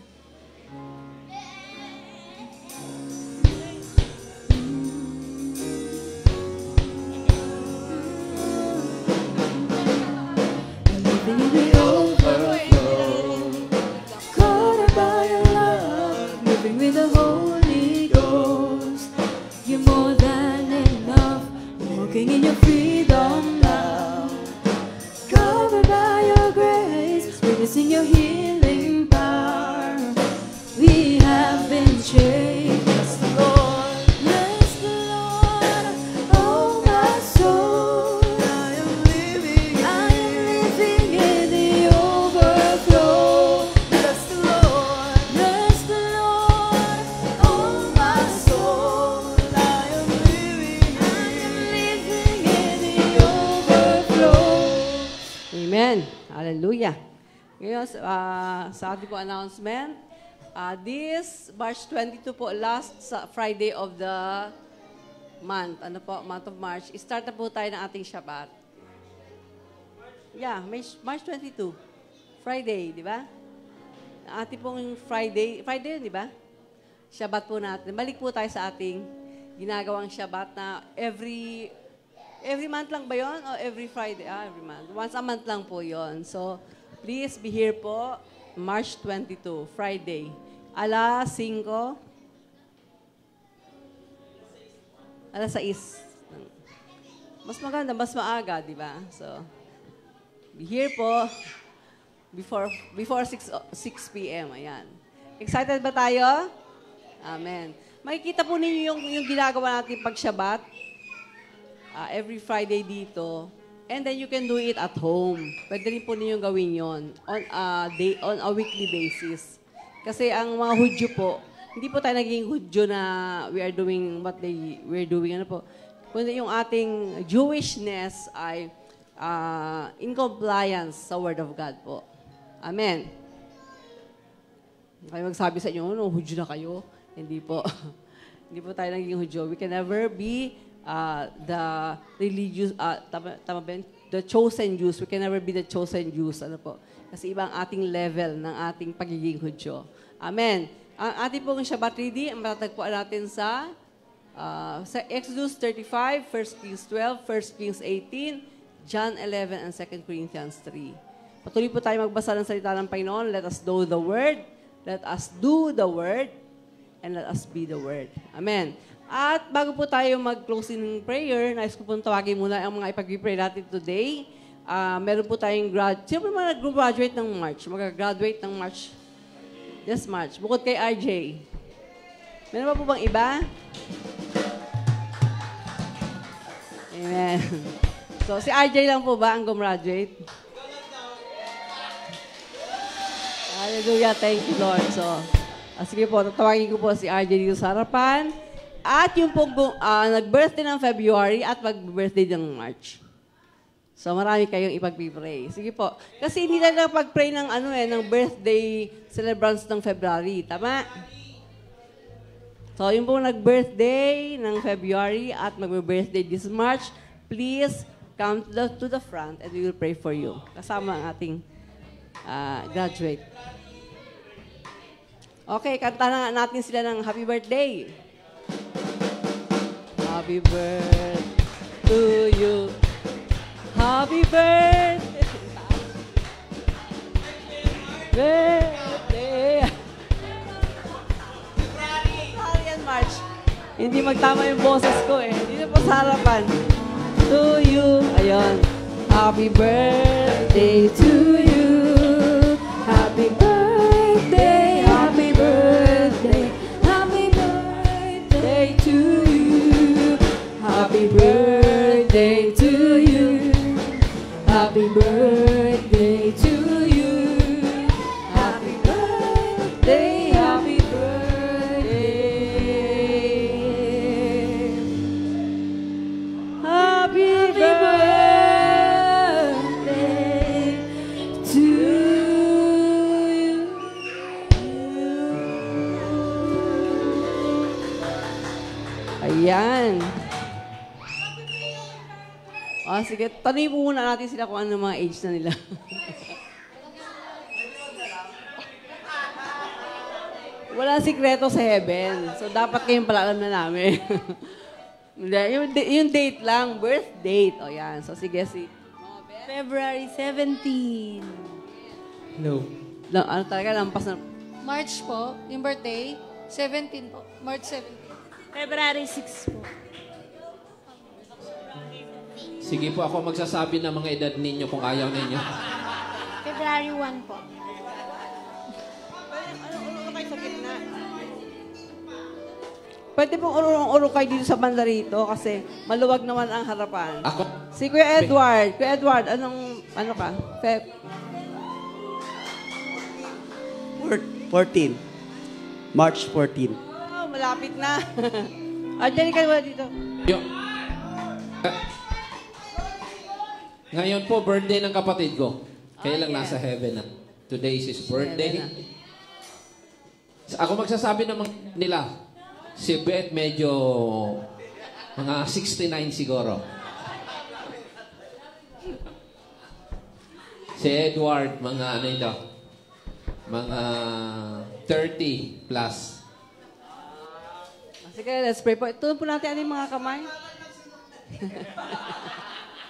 With the Holy Ghost, you're more than enough. Walking in your freedom now. Covered by your grace, witnessing your healing power. We have been changed. Bless the Lord, bless the Lord, oh my soul. I am living in the overflow. Bless the Lord, bless the Lord, oh my soul. I am living in the overflow.
Amen. Hallelujah. Ngayon, sa ating po announcement, this March 22 po, last Friday of the month, month of March, start na po tayo ng ating Shabbat. Yeah, March 22. Friday, di ba? Ating pong Friday yun, di ba? Shabbat po natin. Balik po tayo sa ating ginagawang Shabbat na every month lang ba yun? O every Friday? Every month. Once a month lang po yun. So, please be here po, March 22, Friday. Alas 5. Alas 6. Mas maganda, mas maaga, di ba? So, be here po before 6 p.m. Ayan. Excited ba tayo? Amen. Makikita po ninyo yung ginagawa natin pag-Shabbat. Every Friday dito. And then you can do it at home. Pwede rin po ninyong gawin yon on a weekly basis. Kasi ang mga Hudyo po, hindi po tayo naging Hudyo na we are doing what we're doing. Ano po? Kundi yung ating Jewishness ay in compliance sa Word of God po. Amen. Kayo magsabi sa inyo, no, Hudyo na kayo. Hindi po. Hindi po tayo naging Hudyo. We can never be the religious, the chosen Jews. We can never be the chosen Jews. Ano po? Kasi ibang ating level ng ating pagiging Hudyo. Amen. Ang ating pong Shabbat reading, ang matatagpuan natin sa Exodus 35, 1 Kings 12, 1 Kings 18, John 11, and 2 Corinthians 3. Patuloy po tayo magbasa ng salita ng Panginoon. Let us do the Word. Let us do the Word. And let us be the Word. Amen. At bago po tayo mag-closing prayer, nais ko pong tawagin muna ang mga ipag-pray natin today. Meron po tayong sino po mga nag-graduate ng March? Mag-graduate ng March. Yes, March. Bukod kay RJ. Meron pa po bang iba? Amen. So, si RJ lang po ba ang gumraduate? Hallelujah. Thank you, Lord. So, sige po, tatawagin ko po si RJ dito sa harapan. At yung po nag-birthday ng February at mag-birthday ng March. So, marami kayong ipag-pray. Sige po. Kasi hindi na pag-pray ng, ng birthday celebrants ng February. Tama? So, yung po nag-birthday ng February at mag-birthday this March, please come to the front and we will pray for you. Kasama ang ating graduate. Okay, kanta na natin sila ng happy birthday. Happy birthday to you. Happy birthday. Birthday. Italian March. Hindi magtama yung boses ko eh. Dito po sa harapan. To you. Ayun. Happy birthday to you. Happy birthday. Happy birthday. Happy birthday to you. Happy birthday to you. Happy birthday to you. Happy birthday, happy birthday. Happy birthday to you. Ayan. Sige, tanongin po muna natin sila kung ano mga age na nila. Walang sikreto sa heaven. So, dapat kayong pala alam na namin. yung date lang, birth date. O yan. So, sige,
February 17.
No.
Ano talaga, lampas na.
March po, yung birthday, 17 po. March 17. February 6 po.
Sige po, ako magsasabi ng mga edad ninyo kung ayaw ninyo.
February 1 po.
Ano kayo sa gitna? Pwede pong urong-urong kayo dito sa banda rito kasi maluwag naman ang harapan.
Ako?
Si Kuya Edward. Kuya Edward, ano ka?
14. March 14.
Oh, malapit na. Diyan ka naman dito.
Ngayon po, birthday ng kapatid ko. Kaya lang
yeah.
nasa heaven na. Today is his birthday. Ako magsasabi naman nila, si Beth medyo mga 69 siguro. Si Edward, mga ano ito, mga 30 plus.
Sige, let's pray po. Ituon po natin ang mga kamay.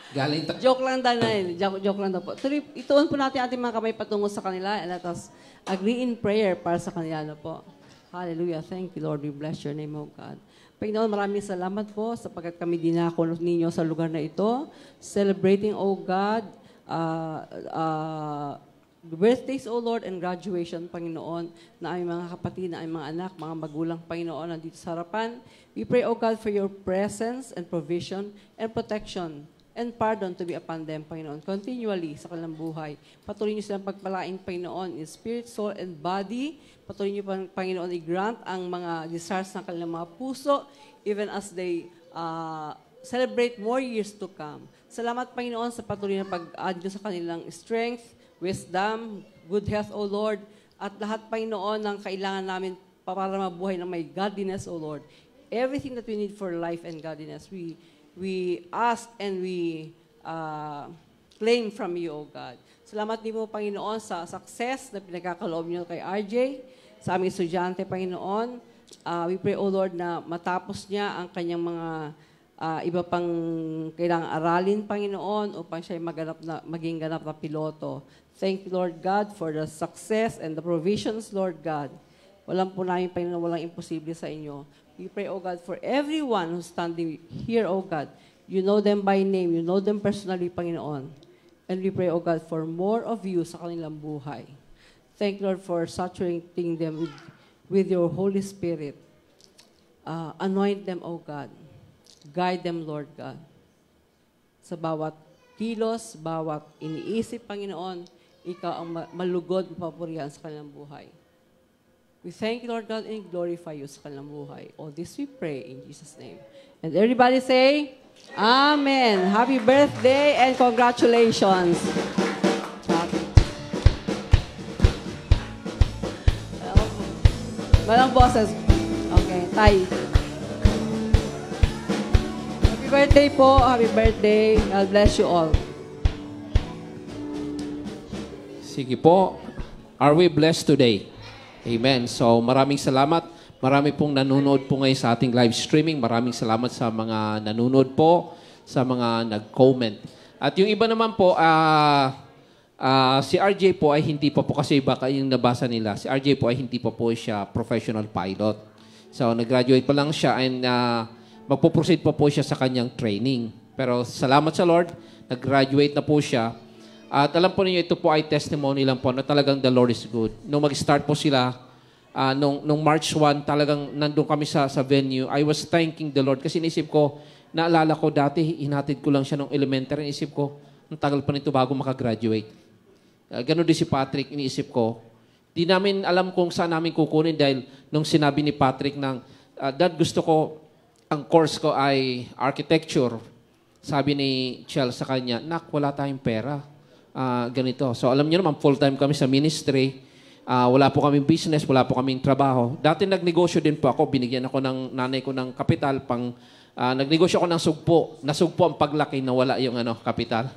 Galing
Joke lang, Daniel. Joke lang daw po. Tuloy, ituon po natin ating mga kamay patungo sa kanila and let us agree in prayer para sa kanila na po. Hallelujah. Thank you, Lord. We bless your name, O God. Panginoon, maraming salamat po sapagkat kami dinako ninyo sa lugar na ito. Celebrating, O God, birthdays, O Lord, and graduation, Panginoon, na aming mga kapatid, na aming mga anak, mga magulang, Panginoon, nandito sa harapan. We pray, O God, for your presence and provision and protection and pardon to be upon them, Panginoon, continually sa kanilang buhay. Patuloy niyo silang pagpalain, Panginoon, in spirit, soul, and body. Patuloy niyo, Panginoon, i-grant ang mga desires ng kanilang mga puso, even as they celebrate more years to come. Salamat, Panginoon, sa patuloy na pag-add niyo sa kanilang strength, wisdom, good health, O Lord, at lahat, Panginoon, ng kailangan namin para mabuhay na may godliness, O Lord. Everything that we need for life and godliness, we ask and we claim from you, O God. Salamat din mo, Panginoon, sa success na pinagkakaloob niyo kay RJ, sa aming estudyante, Panginoon. We pray, O Lord, na matapos niya ang kanyang mga iba pang kailangang aralin, Panginoon, upang siya maging ganap na piloto. Thank you, Lord God, for the success and the provisions, Lord God. Walang po namin Panginoon, walang imposible sa inyo. We pray, O God, for everyone who's standing here, O God. You know them by name. You know them personally, Panginoon. And we pray, O God, for more of you sa kanilang buhay. Thank you, Lord, for saturating them with your Holy Spirit. Anoint them, O God. Guide them, Lord God. Sa bawat kilos, bawat iniisip, Panginoon, ikaw ang malugod, mapapurihan sa kanilang buhay. We thank you, Lord God, and glorify you sa kanilang buhay. All this we pray in Jesus' name. And everybody say, Amen. Happy birthday and congratulations. Walang boses. Okay, Tay. Happy birthday po. Happy birthday. God bless you all.
Sige po. Are we blessed today? Amen. So maraming salamat. Marami pong nanonood po ngayon sa ating live streaming. Maraming salamat sa mga nanonood po, sa mga nag-comment. At yung iba naman po, si RJ po ay hindi pa po, kasi baka yung nabasa nila, si RJ po ay hindi pa po siya professional pilot. So nag-graduate pa lang siya and magpo-proceed pa po siya sa kanyang training. Pero salamat sa Lord, nag-graduate na po siya. At alam po ninyo, ito po ay testimony lang po na talagang the Lord is good. Nung mag-start po sila, nung March 1, talagang nandun kami sa venue. I was thanking the Lord kasi inisip ko, naalala ko dati, hinatid ko lang siya nung elementary. Inisip ko, ang tagal pa nito bago makagraduate. Ganon din si Patrick, iniisip ko. Di namin alam kung saan namin kukunin dahil nung sinabi ni Patrick ng, Dad, gusto ko, ang course ko ay architecture. Sabi ni Chel sa kanya, Nak, wala tayong pera. Ganito. So alam niyo naman, full-time kami sa ministry. Wala po kaming business, wala po kaming trabaho. Dati nagnegosyo din po ako. Binigyan ako ng nanay ko ng kapital. Nagnegosyo ako ng sugpo. Nasugpo ang paglaki na wala yung kapital.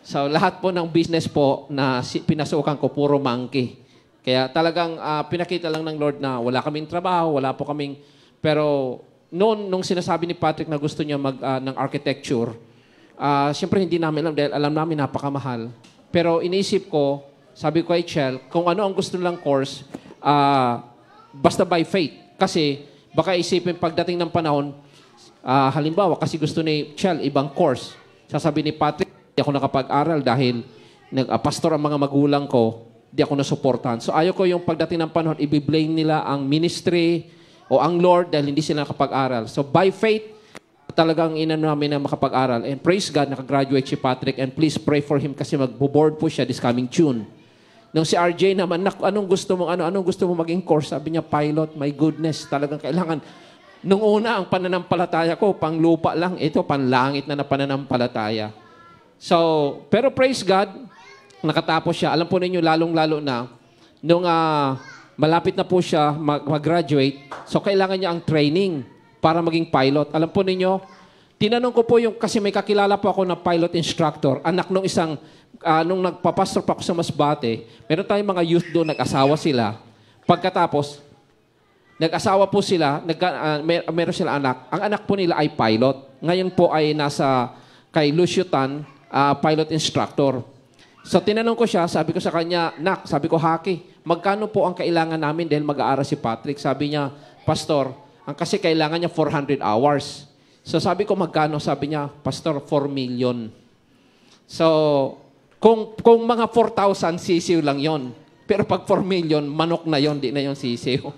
So lahat po ng business po na pinasukan ko, puro monkey. Kaya talagang pinakita lang ng Lord na wala kaming trabaho, wala po kaming... Pero nung sinasabi ni Patrick na gusto niya ng architecture, siyempre hindi namin alam dahil alam namin napakamahal. Pero iniisip ko, sabi ko kay Chel, kung ano ang gusto nilang course, basta by faith. Kasi baka isipin pagdating ng panahon, halimbawa, kasi gusto ni Chel, ibang course. Sasabi ni Patrick, hindi ako nakapag-aral dahil pastor ang mga magulang ko, hindi ako nasuportahan. So ayaw ko yung pagdating ng panahon, i-blame nila ang ministry o ang Lord dahil hindi sila nakapag-aral. So by faith, talagang inano namin na makapag-aral. And praise God, nakagraduate si Patrick. And please pray for him kasi magbo-board po siya this coming June. Nung si RJ naman, anong gusto mo maging course? Sabi niya, pilot. My goodness, talagang kailangan. Nung una, ang pananampalataya ko, pang lupa lang. Ito, panlangit na pananampalataya. So, pero praise God, nakatapos siya. Alam po ninyo, lalong-lalo na, nung malapit na po siya mag-graduate, so kailangan niya ang training para maging pilot. Alam po ninyo, tinanong ko po kasi may kakilala po ako na pilot instructor, anak nung isang, nung nagpapastor pa ako sa Masbate, meron tayong mga youth doon, nag-asawa sila. Pagkatapos, nag-asawa po sila, meron sila anak. Ang anak po nila ay pilot. Ngayon po ay nasa kay Lucio Tan, pilot instructor. So tinanong ko siya, sabi ko sa kanya, Nak, sabi ko, Haki, magkano po ang kailangan namin dahil mag-aaral si Patrick? Sabi niya, Pastor, kasi kailangan niya 400 hours. So sabi ko, magkano? Sabi niya, Pastor, 4 million. So, kung mga 4,000, sisiw lang yon. Pero pag 4 million, manok na yon, di na yon sisiw.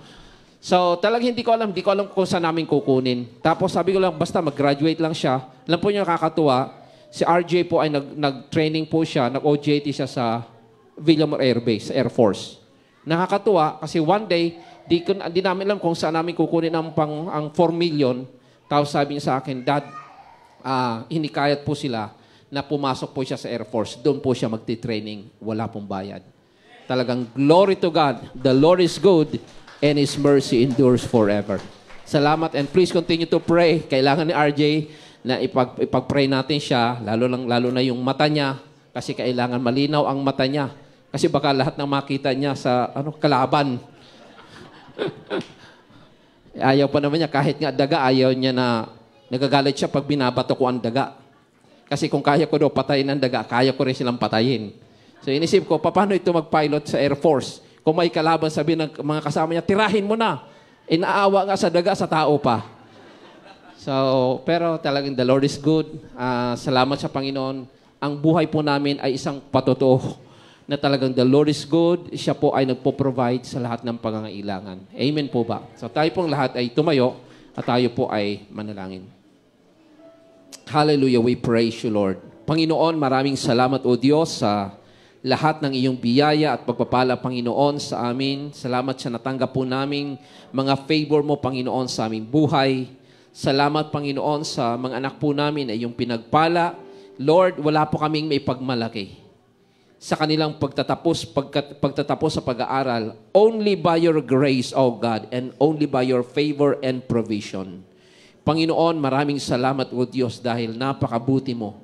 So, talagang hindi ko alam kung saan namin kukunin. Tapos sabi ko lang, basta mag-graduate lang siya. Alam po niyo, nakakatuwa, si RJ po ay nag-training po siya, nag-OJT siya sa Villamor Air Base, Air Force. Nakakatuwa kasi one day, di namin alam kung saan namin kukunin ang 4 million. Tapos sabi niya sa akin, Dad, hinikayat po sila na pumasok po siya sa Air Force. Doon po siya magti-training. Wala pong bayad. Talagang glory to God. The Lord is good and His mercy endures forever. Salamat and please continue to pray. Kailangan ni RJ na ipag-pray natin siya, lalo na yung mata niya kasi kailangan malinaw ang mata niya. Kasi baka lahat ng makita niya sa kalaban. Ayaw pa naman niya, kahit nga daga, ayaw niya na nagagalit siya pag binabato ko ang daga. Kasi kung kaya ko daw patayin ang daga, kaya ko rin silang patayin. So inisip ko, paano ito mag-pilot sa Air Force? Kung may kalaban, sabi ng mga kasama niya, tirahin mo na. Inaawa nga sa daga, sa tao pa. So, pero talagang the Lord is good. Salamat sa Panginoon. Ang buhay po namin ay isang patotoo na talagang the Lord is good. Siya po ay nagpo-provide sa lahat ng pangangailangan. Amen po ba? So tayo pong lahat ay tumayo at tayo po ay manalangin. Hallelujah, we praise you, Lord. Panginoon, maraming salamat o Diyos sa lahat ng iyong biyaya at pagpapala, Panginoon, sa amin. Salamat sa natanggap po naming mga favor mo, Panginoon, sa aming buhay. Salamat, Panginoon, sa mga anak po namin ay iyong pinagpala. Lord, wala po kaming may pagmalaki sa kanilang pagtatapos sa pag-aaral. Only by your grace, O God, and only by your favor and provision. Panginoon, maraming salamat, O Diyos, dahil napakabuti mo.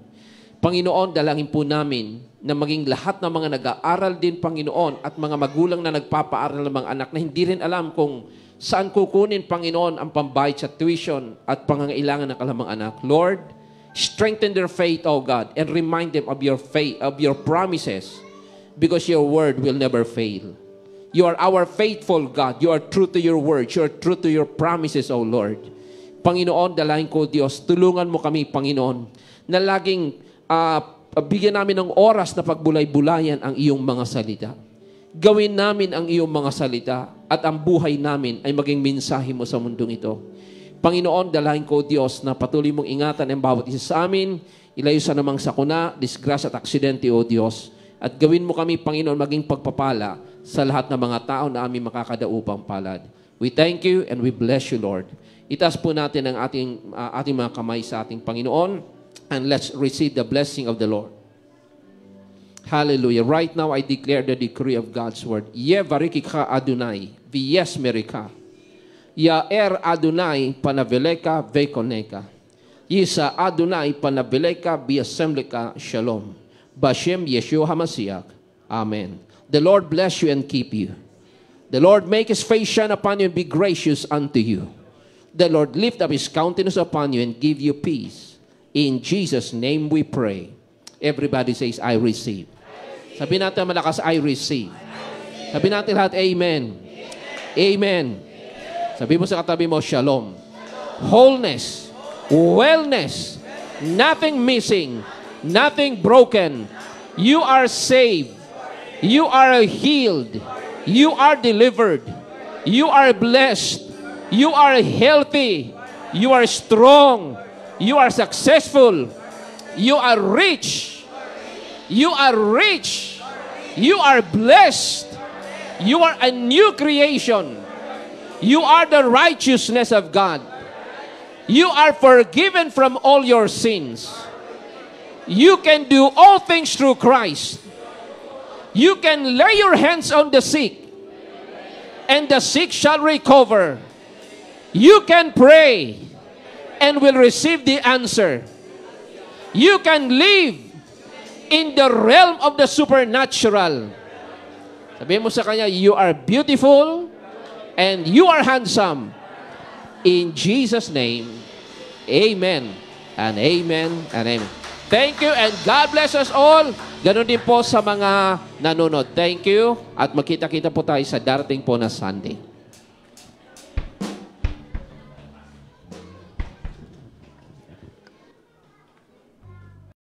Panginoon, dalangin po namin na maging lahat ng mga nag-aaral din, Panginoon, at mga magulang na nagpapaaral ng mga anak na hindi rin alam kung saan kukunin, Panginoon, ang pambayad sa tuition at pangangailangan ng kalamang anak. Lord, strengthen their faith, O God, and remind them of your faith, of your promises, because your word will never fail. You are our faithful God. You are true to your word. You are true to your promises, O Lord. Panginoon, dalangin ko, Diyos, tulungan mo kami, Panginoon, na laging bigyan namin ng oras na pagbulay-bulayan ang iyong mga salita. Gawin namin ang iyong mga salita at ang buhay namin ay maging mensahe mo sa mundong ito. Panginoon, dalangin ko, Diyos, na patuloy mong ingatan ang bawat isa sa amin, ilayo sa namang sakuna, disgrasya at aksidente, O Diyos. At gawin mo kami, Panginoon, maging pagpapala sa lahat ng mga tao na aming makakadaupang palad. We thank you and we bless you, Lord. Itaas po natin ang ating mga kamay sa ating Panginoon. And let's receive the blessing of the Lord. Hallelujah. Right now, I declare the decree of God's word. Ye varikika Adonai, v'yes merika. Ya Adonai panaveleka vekoneka. Yisa Adonai panaveleka v'yasemleka shalom. Bashem Yeshua HaMashiach. Amen. The Lord bless you and keep you. The Lord make His face shine upon you and be gracious unto you. The Lord lift up His countenance upon you and give you peace. In Jesus' name we pray. Everybody says, I receive. Sabi natin malakas, I receive. Sabi natin lahat, Amen. Amen. Sabi mo sa katabi mo, Shalom. Wholeness, wellness, nothing missing, nothing broken. You are saved. You are healed. You are delivered. You are blessed. You are healthy. You are strong. You are successful. You are rich. You are rich. You are blessed. You are a new creation. You are the righteousness of God. You are forgiven from all your sins. You can do all things through Christ. You can lay your hands on the sick, and the sick shall recover. You can pray and will receive the answer. You can live in the realm of the supernatural. Sabihin mo sa kanya, you are beautiful and you are handsome. In Jesus' name, amen and amen and amen. Thank you and God bless us all. Ganon din po sa mga nanonood. Thank you at magkita-kita po tayo sa darating po na Sunday.